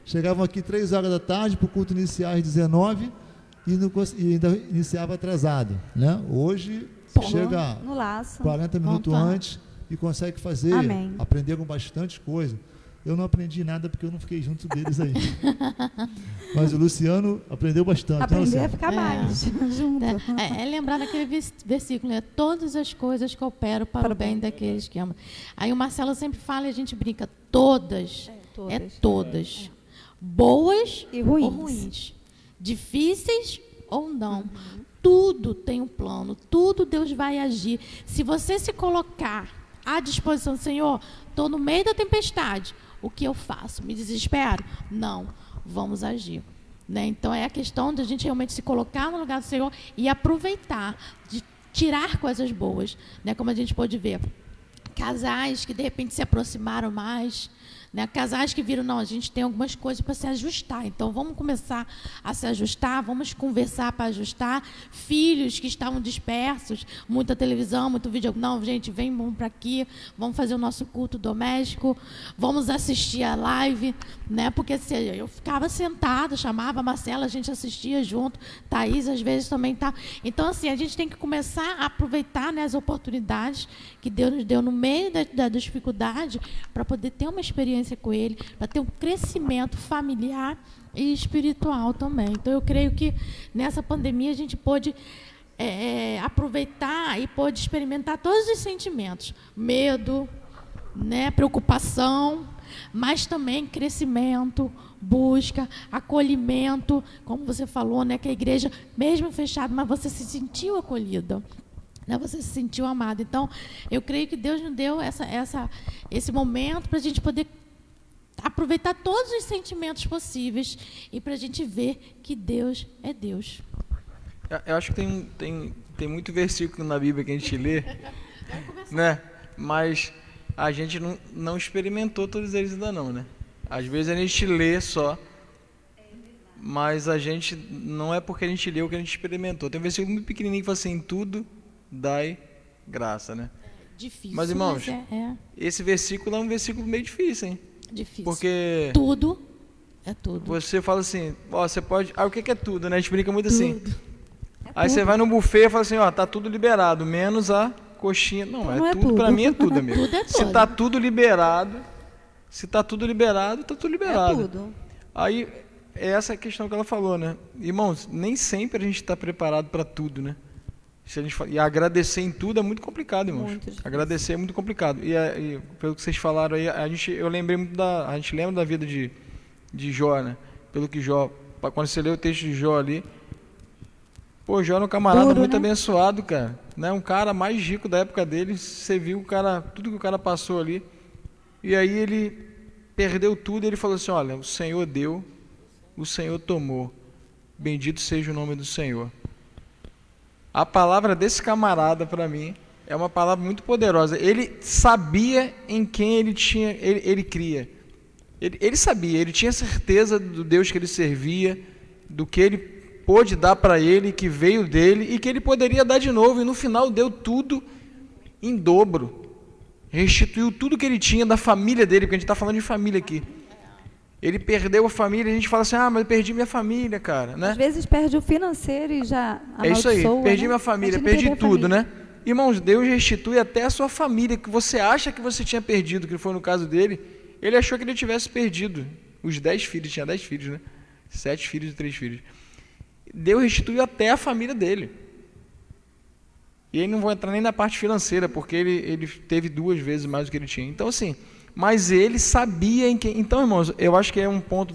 Chegavam aqui 3 horas da tarde para o culto iniciar às 19 e ainda iniciava atrasado, né? Hoje chega No laço. 40 minutos Opa. antes e consegue fazer. Amém. Aprenderam bastante coisa. Eu não aprendi nada porque eu não fiquei junto deles aí. Mas o Luciano aprendeu bastante. né, Aprender a Luciano? ficar mais junto. É lembrar daquele versículo, né? Todas as coisas que operam para o bem daqueles que amam. Aí o Marcelo sempre fala e a gente brinca, todas. É todas. Boas E ruins. ou ruins. Difíceis ou não. Tudo tem um plano, tudo Deus vai agir. Se você se colocar à disposição, Senhor, estou no meio da tempestade, o que eu faço? Me desespero? Não, vamos agir. Né? Então, é a questão de a gente realmente se colocar no lugar do Senhor e aproveitar, de tirar coisas boas. Né? Como a gente pode ver, casais que, de repente, se aproximaram mais, Né? Casais que viram, não, a gente tem algumas coisas para se ajustar, então vamos começar a se ajustar, vamos conversar para ajustar. Filhos que estavam dispersos, muita televisão, muito vídeo, não, gente, vamos para aqui, vamos fazer o nosso culto doméstico, vamos assistir a live, né? Porque assim, eu ficava sentada, chamava a Marcela, a gente assistia junto, Thaís às vezes também tá. Então assim, a gente tem que começar a aproveitar, né, as oportunidades que Deus nos deu no meio da dificuldade para poder ter uma experiência com Ele, para ter um crescimento familiar e espiritual também. Então, eu creio que nessa pandemia a gente pôde aproveitar e pôde experimentar todos os sentimentos. Medo, né, preocupação, mas também crescimento, busca, acolhimento, como você falou, né, que a igreja, mesmo fechada, mas você se sentiu acolhida. Né, você se sentiu amado. Então, eu creio que Deus nos deu esse momento para a gente poder aproveitar todos os sentimentos possíveis e para a gente ver que Deus é Deus. Eu acho que tem muito versículo na Bíblia que a gente lê, né? Mas a gente não experimentou todos eles ainda não, né? Às vezes a gente lê só, mas a gente não é porque a gente leu que a gente experimentou. Tem um versículo muito pequenininho que fala assim, em tudo dai graça, né? Difícil. Mas, irmãos, é esse versículo é um versículo meio difícil, hein? difícil. Porque Tudo é tudo. você fala assim, ó, você pode... Ah, o que é tudo, né? A gente brinca muito assim. Tudo. Aí você vai no buffet e fala assim, ó, tá tudo liberado, menos a coxinha. Não, Não é tudo, tudo. pra mim é tudo, amigo. Tudo é Se tudo. tá tudo liberado, tá tudo liberado. É tudo. Aí, é essa a questão que ela falou, né? Irmãos, nem sempre a gente está preparado para tudo, né? Se a gente e agradecer em tudo é muito complicado, irmãos. Muito difícil. Agradecer é muito complicado. E pelo que vocês falaram aí, eu lembrei muito a gente lembra da vida de Jó, né? Pelo que Jó, quando você lê o texto de Jó ali, pô, Jó era um camarada Duro, muito né? abençoado, cara. Né? Um cara mais rico da época dele, você viu o cara, tudo que o cara passou ali. E aí ele perdeu tudo e ele falou assim, olha, o Senhor deu, o Senhor tomou. Bendito seja o nome do Senhor. A palavra desse camarada, para mim, é uma palavra muito poderosa. Ele sabia em quem ele cria. Ele sabia, ele tinha certeza do Deus que ele servia, do que ele pôde dar para ele, que veio dele e que ele poderia dar de novo. E no final deu tudo em dobro. Restituiu tudo que ele tinha da família dele, porque a gente está falando de família aqui. Ele perdeu a família, a gente fala assim, mas eu perdi minha família, cara, né? Às vezes perde o financeiro e já É isso aí, amaldiçoa, perdi né? minha família, Imagina perdi perder a tudo, família. né? Irmãos, Deus restitui até a sua família, que você acha que você tinha perdido, que foi no caso dele, ele achou que ele tivesse perdido. Os 10 filhos, tinha 10 filhos, né? 7 filhos e 3 filhos. Deus restituiu até a família dele. E aí não vou entrar nem na parte financeira, porque ele teve 2 vezes mais do que ele tinha. Então, assim, mas ele sabia em quem... Então, irmãos, eu acho que é um ponto...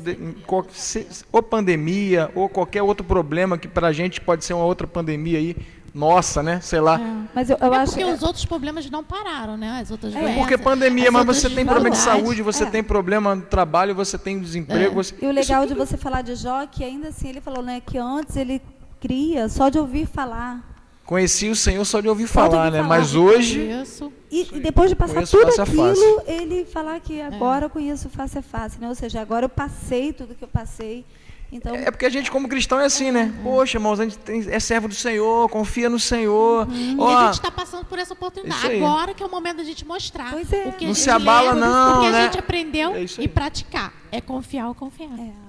ou pandemia, ou qualquer outro problema, que pra gente pode ser uma outra pandemia aí, nossa, né? Sei lá. Mas eu acho Porque os outros problemas não pararam, né? As outras doenças. Porque pandemia, as mas outras você tem problema de dificuldades. saúde, você tem problema no trabalho, você tem desemprego. Você... E o legal de você falar de Jó, que ainda assim ele falou, né, que antes ele cria só de ouvir falar. Conheci o Senhor só de ouvir Só de falar, ouvir né? falar. Mas hoje... Isso. E depois de passar Conheço tudo face a aquilo, face. ele falar que agora eu conheço face a face, né? Ou seja, agora eu passei tudo que eu passei. Então, É porque a gente, como cristão, é assim, né? Poxa, irmãos, a gente é servo do Senhor, confia no Senhor. E Ó, a gente está passando por essa oportunidade. Isso aí. Agora que é o momento da gente mostrar. Pois é. O que a Não gente se abala, leu, não, o que né? a gente aprendeu É isso e aí. praticar. É confiar ou confiar.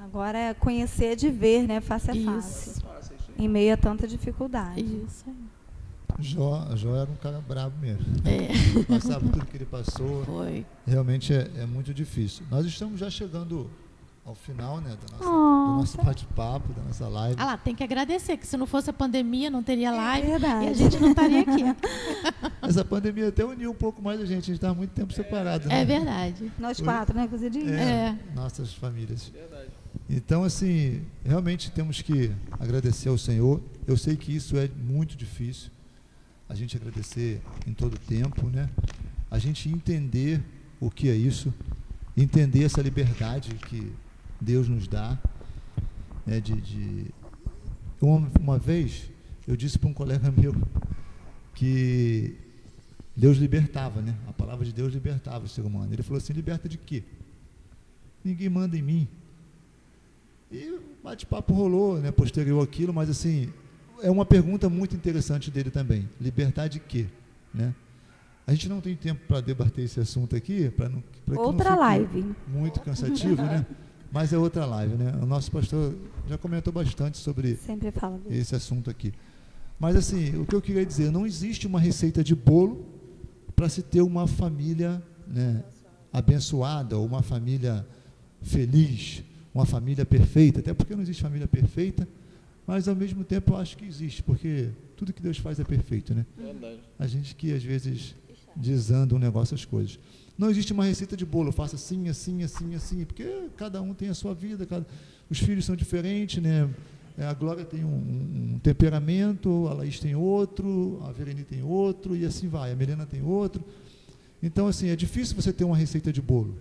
agora é conhecer de ver, né? Face a Isso. face. Em meio a tanta dificuldade. Isso. Jó era um cara brabo mesmo. É. Passava tudo que ele passou. Foi. Realmente é muito difícil. Nós estamos já chegando ao final, né, do nosso bate-papo, da nossa live. Ah lá, tem que agradecer, que se não fosse a pandemia, não teria live verdade. e a gente não estaria aqui. Essa pandemia até uniu um pouco mais a gente estava muito tempo separado, né? É verdade. Nós 4, né, Cozidinho? Nossas famílias. Então, assim, realmente temos que agradecer ao Senhor. Eu sei que isso é muito difícil, a gente agradecer em todo tempo, né? A gente entender o que é isso, entender essa liberdade que Deus nos dá, né? Uma vez eu disse para um colega meu que Deus libertava, né? A palavra de Deus libertava o ser humano. Ele falou assim, liberta de quê? ninguém manda em mim. E o bate-papo rolou, né, posterior àquilo, mas assim, é uma pergunta muito interessante dele também. Liberdade de quê? Né? A gente não tem tempo para debater esse assunto aqui, para que Outra não fique live. muito cansativo, né? Mas é outra live, né? O nosso pastor já comentou bastante sobre Sempre fala disso. esse assunto aqui. Mas assim, o que eu queria dizer, não existe uma receita de bolo para se ter uma família, né, abençoada, ou uma família feliz, uma família perfeita, até porque não existe família perfeita, mas ao mesmo tempo eu acho que existe, porque tudo que Deus faz é perfeito, né? Verdade. A gente que às vezes desanda um negócio, as coisas. Não existe uma receita de bolo, faça assim, assim, assim, assim, porque cada um tem a sua vida, os filhos são diferentes, né? A Glória tem um temperamento, a Laís tem outro, a Vereni tem outro, e assim vai, a Milena tem outro. Então, assim, é difícil você ter uma receita de bolo,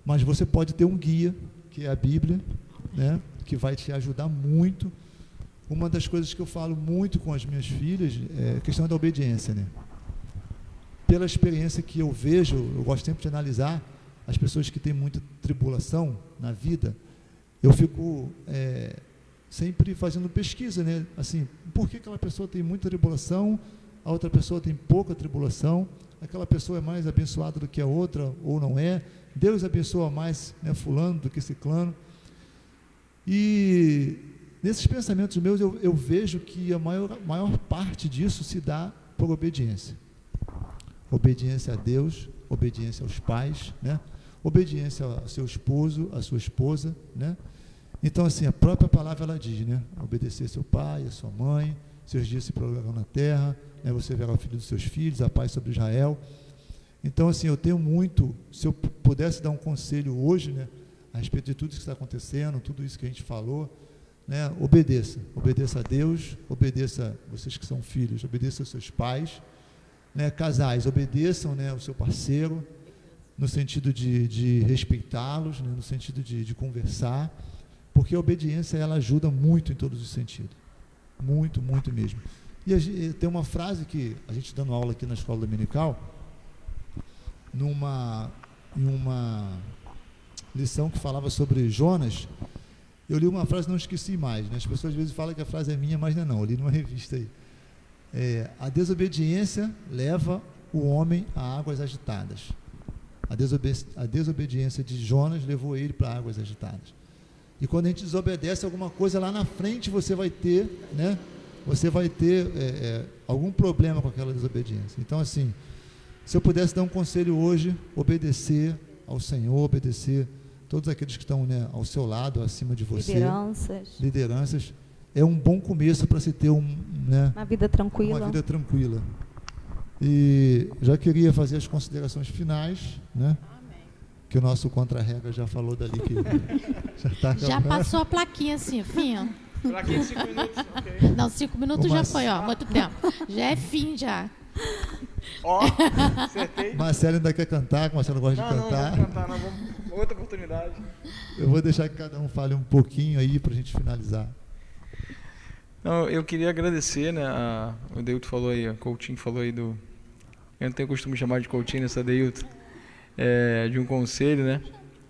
mas você pode ter um guia, que é a Bíblia, né? Que vai te ajudar muito. Uma das coisas que eu falo muito com as minhas filhas é a questão da obediência, né? Pela experiência que eu vejo, eu gosto sempre de analisar as pessoas que têm muita tribulação na vida, eu fico sempre fazendo pesquisa, né? Assim, por que aquela pessoa tem muita tribulação, a outra pessoa tem pouca tribulação, aquela pessoa é mais abençoada do que a outra, ou não é, Deus abençoa mais, né, fulano do que ciclano. E nesses pensamentos meus eu vejo que a maior parte disso se dá por obediência. Obediência a Deus, obediência aos pais, né? Obediência ao seu esposo, à sua esposa, né? Então, assim, a própria palavra ela diz, né? Obedecer seu pai, a sua mãe, seus dias se prolongarão na terra, né? Você verá o filho dos seus filhos, a paz sobre Israel. Então, assim, eu tenho muito, se eu pudesse dar um conselho hoje, né, a respeito de tudo isso que está acontecendo, tudo isso que a gente falou, né, obedeça a Deus, obedeça, vocês que são filhos, obedeça aos seus pais, né, casais, obedeçam, né, o seu parceiro, no sentido de respeitá-los, né, no sentido de conversar, porque a obediência ela ajuda muito em todos os sentidos, muito, muito mesmo. E tem uma frase que a gente dando aula aqui na escola dominical, em uma lição que falava sobre Jonas, eu li uma frase e não esqueci mais, né? As pessoas às vezes falam que a frase é minha, mas não, eu li numa revista aí. A desobediência leva o homem a águas agitadas. A desobediência de Jonas levou ele para águas agitadas. E quando a gente desobedece alguma coisa, lá na frente você vai ter, né? Você vai ter algum problema com aquela desobediência. Então, assim, se eu pudesse dar um conselho hoje, obedecer ao Senhor, obedecer todos aqueles que estão, né, ao seu lado, acima de você. Lideranças. É um bom começo para se ter né, uma vida tranquila. Uma vida tranquila. E já queria fazer as considerações finais, né? Que o nosso contra-regra já falou dali que já passou a plaquinha assim, fim. Plaquinha de 5 minutos, ok. Não, 5 minutos já foi, ó, muito tempo. Já é fim, já. Ó, acertei. Marcelo ainda quer cantar, que o Marcelo gosta de cantar. Não, vamos cantar, não, vamos. Outra oportunidade. Eu vou deixar que cada um fale um pouquinho aí para a gente finalizar. Não, eu queria agradecer, né, o Deilton falou aí, o Coutinho falou aí eu não tenho costume de chamar de Coutinho nessa Deilton, de um conselho, né?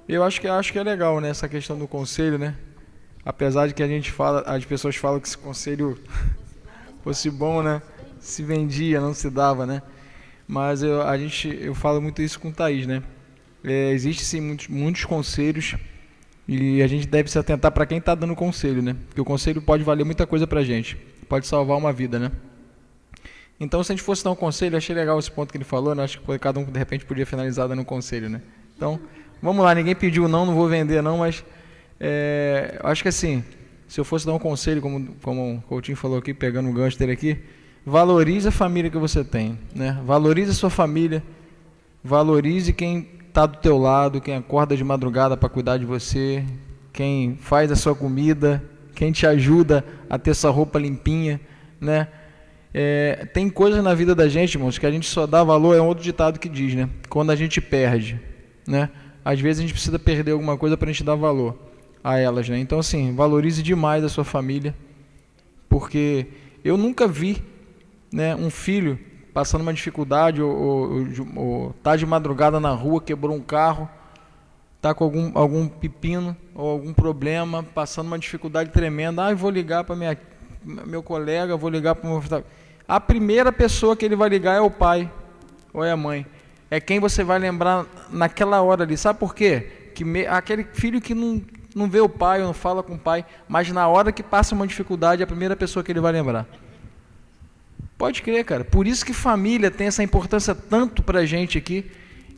Eu acho que é legal, né, essa questão do conselho, né? Apesar de que as pessoas falam que esse conselho fosse bom, né? Se vendia, não se dava, né? Mas eu falo muito isso com o Thaís, né? Existem sim muitos conselhos e a gente deve se atentar para quem está dando conselho, né? Porque o conselho pode valer muita coisa para a gente, pode salvar uma vida, né? Então, se a gente fosse dar um conselho, achei legal esse ponto que ele falou, né? Acho que cada um de repente podia finalizar dando um conselho, né? Então, vamos lá, ninguém pediu não vou vender não, mas acho que assim, se eu fosse dar um conselho, como o Coutinho falou aqui, pegando o gancho dele aqui, valorize a família que você tem, né? Valorize a sua família, valorize quem está do teu lado, quem acorda de madrugada para cuidar de você, quem faz a sua comida, quem te ajuda a ter essa roupa limpinha, né? Tem coisas na vida da gente, irmãos, que a gente só dá valor, é um outro ditado que diz, né? Quando a gente perde, né? Às vezes a gente precisa perder alguma coisa para a gente dar valor a elas, né? Então, assim, valorize demais a sua família, porque eu nunca vi, né, um filho passando uma dificuldade ou tá de madrugada na rua, quebrou um carro, está com algum pepino ou algum problema, passando uma dificuldade tremenda. Eu vou ligar para meu colega, vou ligar para o meu... A primeira pessoa que ele vai ligar é o pai ou é a mãe. É quem você vai lembrar naquela hora ali. Sabe por quê? Aquele filho que não vê o pai ou não fala com o pai, mas na hora que passa uma dificuldade, é a primeira pessoa que ele vai lembrar. Pode crer, cara. Por isso que família tem essa importância tanto para a gente aqui,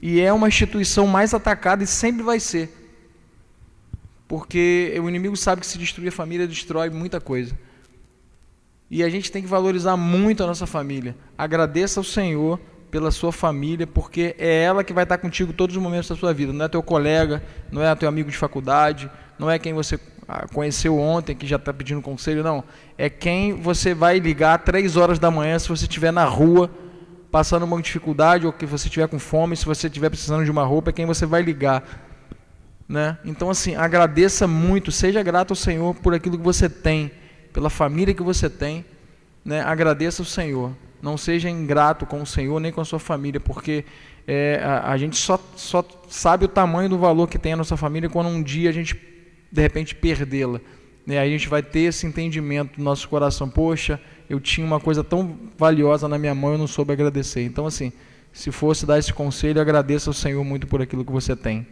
e é uma instituição mais atacada e sempre vai ser. Porque o inimigo sabe que se destruir a família, destrói muita coisa. E a gente tem que valorizar muito a nossa família. Agradeça ao Senhor pela sua família, porque é ela que vai estar contigo todos os momentos da sua vida. Não é teu colega, não é teu amigo de faculdade, não é quem você conheceu ontem que já está pedindo conselho, não. É quem você vai ligar 3 horas da manhã se você estiver na rua passando uma dificuldade, ou que você estiver com fome, se você estiver precisando de uma roupa, é quem você vai ligar. Né? Então, assim, agradeça muito, seja grato ao Senhor por aquilo que você tem, pela família que você tem, né? Agradeça ao Senhor. Não seja ingrato com o Senhor nem com a sua família, porque a gente só sabe o tamanho do valor que tem a nossa família quando um dia a gente, de repente, perdê-la. Né? Aí a gente vai ter esse entendimento no nosso coração. Poxa, eu tinha uma coisa tão valiosa na minha mão e eu não soube agradecer. Então, assim, se fosse dar esse conselho, agradeça ao Senhor muito por aquilo que você tem.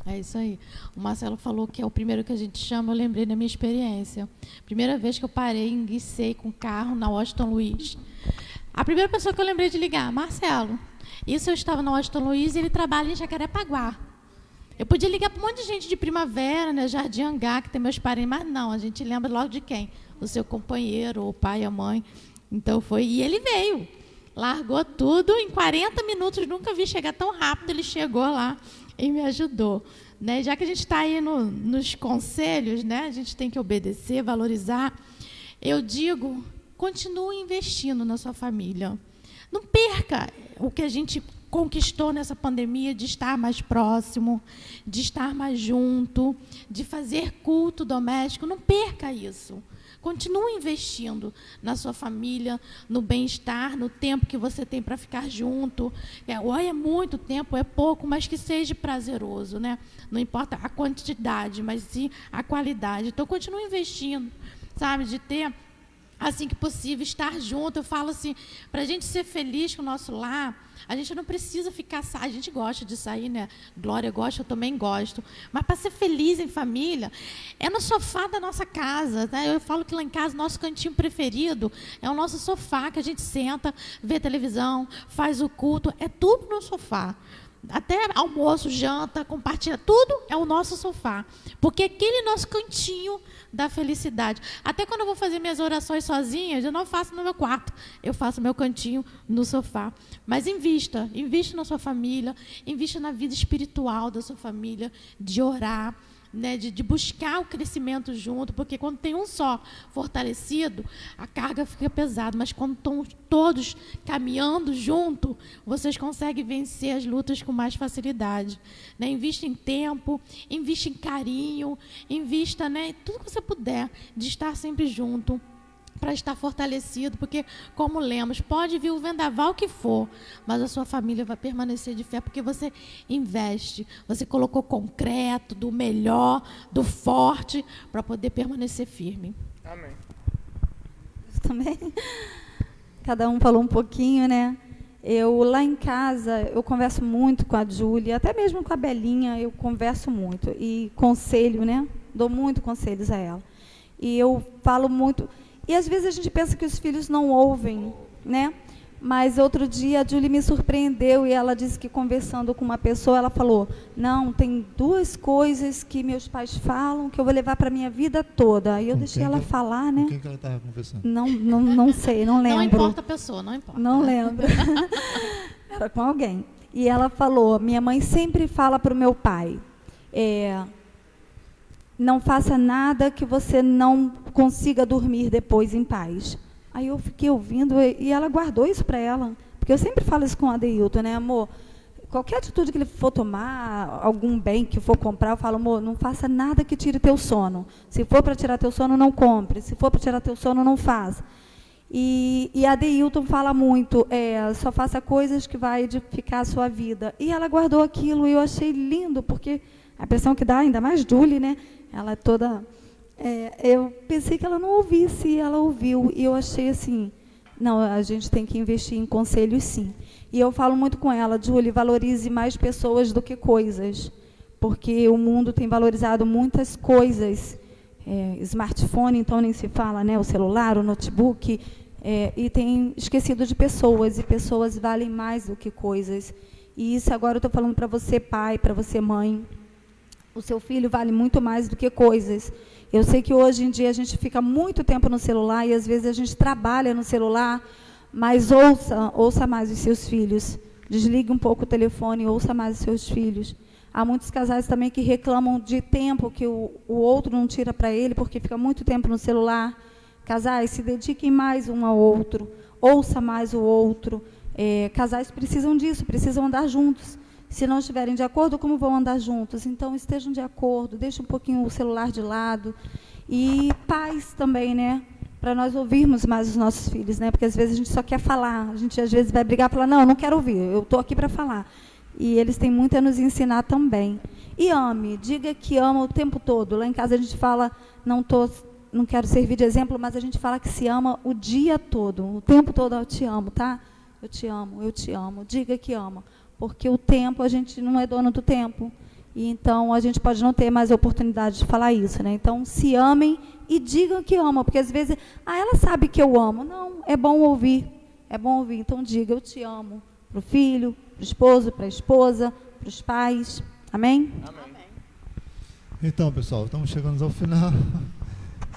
É isso aí. O Marcelo falou que é o primeiro que a gente chama, eu lembrei da minha experiência. Primeira vez que eu parei, enguicei com o carro na Washington Luiz. A primeira pessoa que eu lembrei de ligar, Marcelo. Isso eu estava na Washington Luiz e ele trabalha em Jacarepaguá. Eu podia ligar para um monte de gente de Primavera, né, Jardim Angá, que tem meus parentes, mas não, a gente lembra logo de quem? O seu companheiro, o pai, a mãe. Então foi, e ele veio. Largou tudo, em 40 minutos, nunca vi chegar tão rápido, ele chegou lá e me ajudou. Né? Já que a gente está aí nos conselhos, né? A gente tem que obedecer, valorizar. Eu digo, continue investindo na sua família. Não perca o que a gente conquistou nessa pandemia de estar mais próximo, de estar mais junto, de fazer culto doméstico. Não perca isso. Continue investindo na sua família, no bem-estar, no tempo que você tem para ficar junto. É muito tempo, é pouco, mas que seja prazeroso, né? Não importa a quantidade, mas sim a qualidade. Então, continue investindo, sabe? De ter, assim que possível, estar junto. Eu falo assim, para a gente ser feliz com o nosso lar, a gente não precisa ficar... A gente gosta de sair, né? Glória gosta, eu também gosto. Mas para ser feliz em família, é no sofá da nossa casa. Né? Eu falo que lá em casa, nosso cantinho preferido é o nosso sofá, que a gente senta, vê televisão, faz o culto. É tudo no sofá. Até almoço, janta, compartilha, tudo é o nosso sofá. Porque aquele nosso cantinho da felicidade. Até quando eu vou fazer minhas orações sozinha, eu não faço no meu quarto. Eu faço meu cantinho no sofá. Mas invista na sua família, invista na vida espiritual da sua família, de orar, né, de buscar o crescimento junto, porque quando tem um só fortalecido, a carga fica pesada, mas quando estão todos caminhando junto, vocês conseguem vencer as lutas com mais facilidade. Né? Invista em tempo, invista em carinho, invista, né, em tudo que você puder, de estar sempre junto, para estar fortalecido, porque, como lemos, pode vir o vendaval que for, mas a sua família vai permanecer de fé, porque você investe, você colocou concreto, do melhor, do forte, para poder permanecer firme. Amém. Também, cada um falou um pouquinho, né? Eu, lá em casa, eu converso muito com a Júlia, até mesmo com a Belinha, eu converso muito, e conselho, né? Dou muito conselhos a ela. E eu falo muito... E às vezes a gente pensa que os filhos não ouvem, né? Mas outro dia a Julie me surpreendeu e ela disse que conversando com uma pessoa, ela falou, não, tem 2 coisas que meus pais falam que eu vou levar para a minha vida toda. Aí eu deixei ela falar, né? Com quem que ela estava conversando? Não sei, não lembro. Não importa a pessoa, não importa. Não lembro. Era com alguém. E ela falou, minha mãe sempre fala para o meu pai, não faça nada que você não consiga dormir depois em paz. Aí eu fiquei ouvindo e ela guardou isso para ela. Porque eu sempre falo isso com o Adeilton, né, amor? Qualquer atitude que ele for tomar, algum bem que for comprar, eu falo, amor, não faça nada que tire teu sono. Se for para tirar teu sono, não compre. Se for para tirar teu sono, não faça. E a Adeilton fala muito, só faça coisas que vai edificar a sua vida. E ela guardou aquilo e eu achei lindo, porque... A impressão que dá, ainda mais Julie, né? Ela é toda... eu pensei que ela não ouvisse, e ela ouviu. E eu achei assim, não, a gente tem que investir em conselhos, sim. E eu falo muito com ela, Julie, valorize mais pessoas do que coisas. Porque o mundo tem valorizado muitas coisas. Smartphone, então nem se fala, né? O celular, o notebook... e tem esquecido de pessoas, e pessoas valem mais do que coisas. E isso agora eu estou falando para você, pai, para você, mãe. O seu filho vale muito mais do que coisas. Eu sei que hoje em dia a gente fica muito tempo no celular, e às vezes a gente trabalha no celular, mas ouça mais os seus filhos. Desligue um pouco o telefone, ouça mais os seus filhos. Há muitos casais também que reclamam de tempo que o outro não tira para ele, porque fica muito tempo no celular. Casais, se dediquem mais um ao outro, ouça mais o outro. Casais precisam disso, precisam andar juntos. Se não estiverem de acordo, como vão andar juntos? Então, estejam de acordo, deixem um pouquinho o celular de lado. E pais também, né? Para nós ouvirmos mais os nossos filhos, né? Porque às vezes a gente só quer falar. A gente às vezes vai brigar e falar, não, eu não quero ouvir, eu estou aqui para falar. E eles têm muito a nos ensinar também. E ame, diga que ama o tempo todo. Lá em casa a gente fala, não quero servir de exemplo, mas a gente fala que se ama o dia todo, o tempo todo. Eu te amo, tá? Eu te amo, eu te amo. Diga que ama, porque o tempo, a gente não é dono do tempo. E então a gente pode não ter mais a oportunidade de falar isso, né? Então se amem e digam que amam, porque às vezes, ela sabe que eu amo. Não, é bom ouvir, é bom ouvir. Então diga, eu te amo, para o filho, para o esposo, para a esposa, para os pais. Amém? Amém. Então, pessoal, estamos chegando ao final.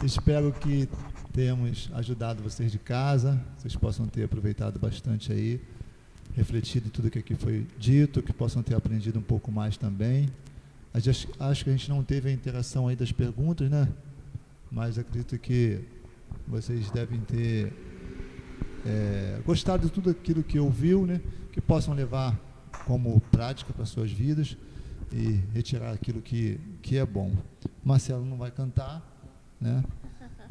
Espero que tenhamos ajudado vocês de casa, vocês possam ter aproveitado bastante aí, refletido em tudo que aqui foi dito, que possam ter aprendido um pouco mais também. Acho que a gente não teve a interação aí das perguntas, né? Mas acredito que vocês devem ter gostado de tudo aquilo que ouviu, né? Que possam levar como prática para suas vidas e retirar aquilo que é bom. Marcelo não vai cantar, né?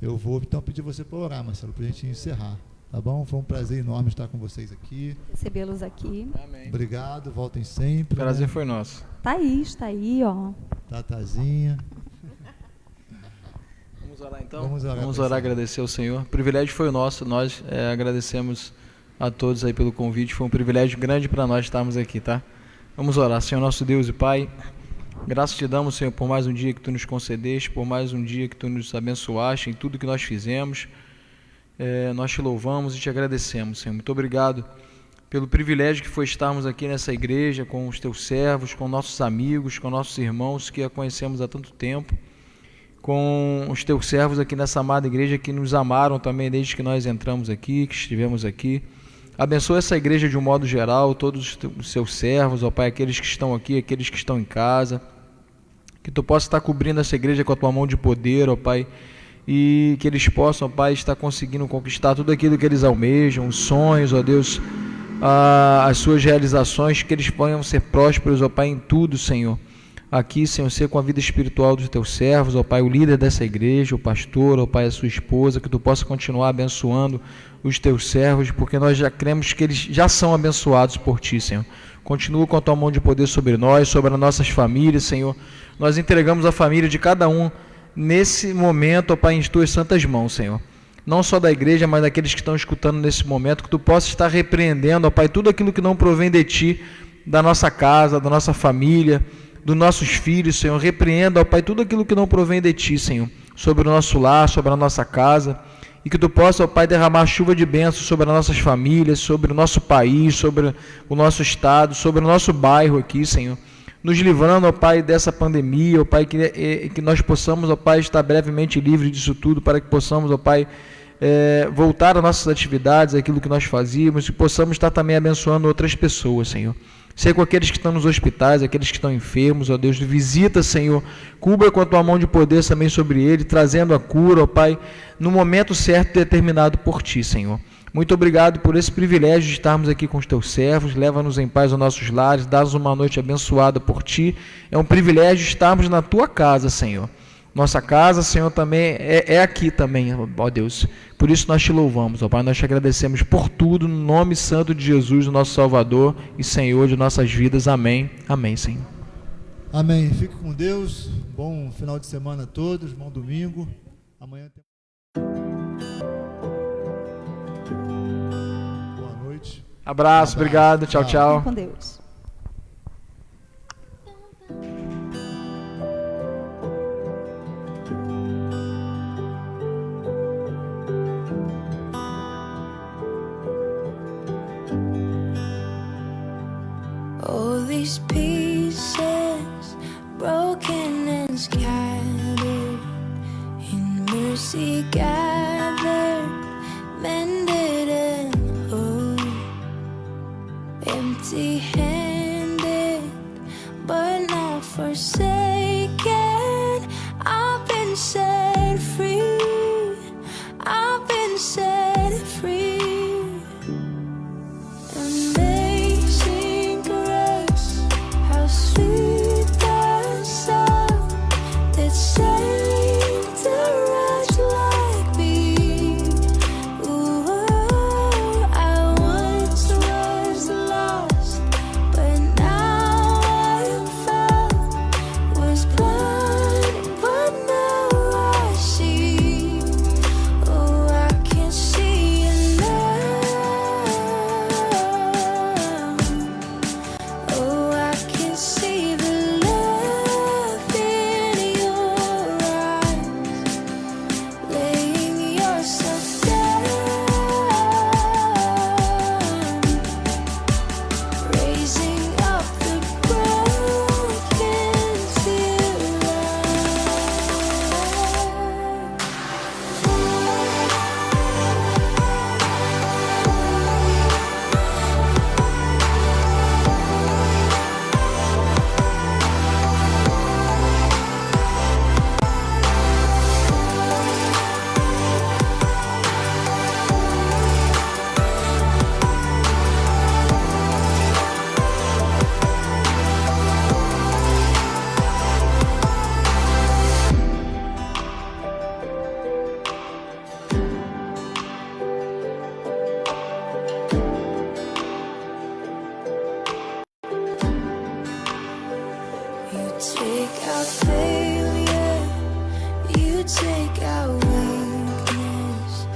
Eu vou então pedir você para orar, Marcelo, para a gente encerrar, tá bom? Foi um prazer enorme estar com vocês aqui. Recebê-los aqui. Amém. Obrigado, voltem sempre. O prazer, né? foi nosso. Thaís, está aí, ó. Tatazinha. Vamos orar então? Vamos orar, Vamos pessoal. orar, agradecer ao Senhor. O privilégio foi nosso, nós agradecemos a todos aí pelo convite. Foi um privilégio grande para nós estarmos aqui, tá? Vamos orar. Senhor nosso Deus e Pai, graças te damos, Senhor, por mais um dia que Tu nos concedeste, por mais um dia que Tu nos abençoaste em tudo que nós fizemos. Nós te louvamos e te agradecemos, Senhor. Muito obrigado pelo privilégio que foi estarmos aqui nessa igreja com os Teus servos, com nossos amigos, com nossos irmãos que a conhecemos há tanto tempo, com os Teus servos aqui nessa amada igreja que nos amaram também desde que nós entramos aqui, que estivemos aqui. Abençoa essa igreja de um modo geral, todos os seus servos, ó Pai, aqueles que estão aqui, aqueles que estão em casa. Que Tu possa estar cobrindo essa igreja com a Tua mão de poder, ó Pai, e que eles possam, ó Pai, estar conseguindo conquistar tudo aquilo que eles almejam, os sonhos, ó Deus, as suas realizações, que eles possam ser prósperos, ó Pai, em tudo, Senhor. Aqui, Senhor, ser com a vida espiritual dos Teus servos, ó Pai, o líder dessa igreja, o pastor, ó Pai, a sua esposa, que Tu possa continuar abençoando os Teus servos, porque nós já cremos que eles já são abençoados por Ti, Senhor. Continua com a Tua mão de poder sobre nós, sobre as nossas famílias, Senhor. Nós entregamos a família de cada um nesse momento, ó Pai, em Tuas santas mãos, Senhor. Não só da igreja, mas daqueles que estão escutando nesse momento, que Tu possa estar repreendendo, ó Pai, tudo aquilo que não provém de Ti, da nossa casa, da nossa família, dos nossos filhos, Senhor. Repreenda, ó Pai, tudo aquilo que não provém de Ti, Senhor, sobre o nosso lar, sobre a nossa casa, e que Tu possa, ó Pai, derramar chuva de bênçãos sobre as nossas famílias, sobre o nosso país, sobre o nosso estado, sobre o nosso bairro aqui, Senhor. Nos livrando, ó Pai, dessa pandemia, ó Pai, que nós possamos, ó Pai, estar brevemente livres disso tudo, para que possamos, ó Pai, voltar às nossas atividades, aquilo que nós fazíamos, e possamos estar também abençoando outras pessoas, Senhor. Seja com aqueles que estão nos hospitais, aqueles que estão enfermos, ó Deus, visita, Senhor, cubra com a Tua mão de poder também sobre ele, trazendo a cura, ó Pai, no momento certo determinado por Ti, Senhor. Muito obrigado por esse privilégio de estarmos aqui com os Teus servos, leva-nos em paz aos nossos lares, dá-nos uma noite abençoada por Ti. É um privilégio estarmos na Tua casa, Senhor. Nossa casa, Senhor, também é aqui também, ó Deus. Por isso nós Te louvamos, ó Pai, nós Te agradecemos por tudo, no nome santo de Jesus, o nosso Salvador e Senhor de nossas vidas. Amém. Amém, Senhor. Amém. Fique com Deus. Bom final de semana a todos. Bom domingo. Amanhã tem... Boa noite. Abraço, obrigado. Tchau, tchau. Fique com Deus. All these pieces broken and scattered, in mercy gathered, mended and whole, empty-handed but not forsaken. I've been set free, I've been set free. Amazing grace, how sweet the sound that saved a wretch like me. Ooh, I once was lost, but now I'm found. Was blind, but now I see. Oh, I can see your love. Oh, I can see the love in your eyes, laying yourself down, raising up the broken to You take out failure, you take out weakness,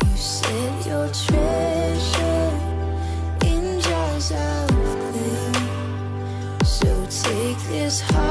you set your treasure in jars of clay. So take this heart.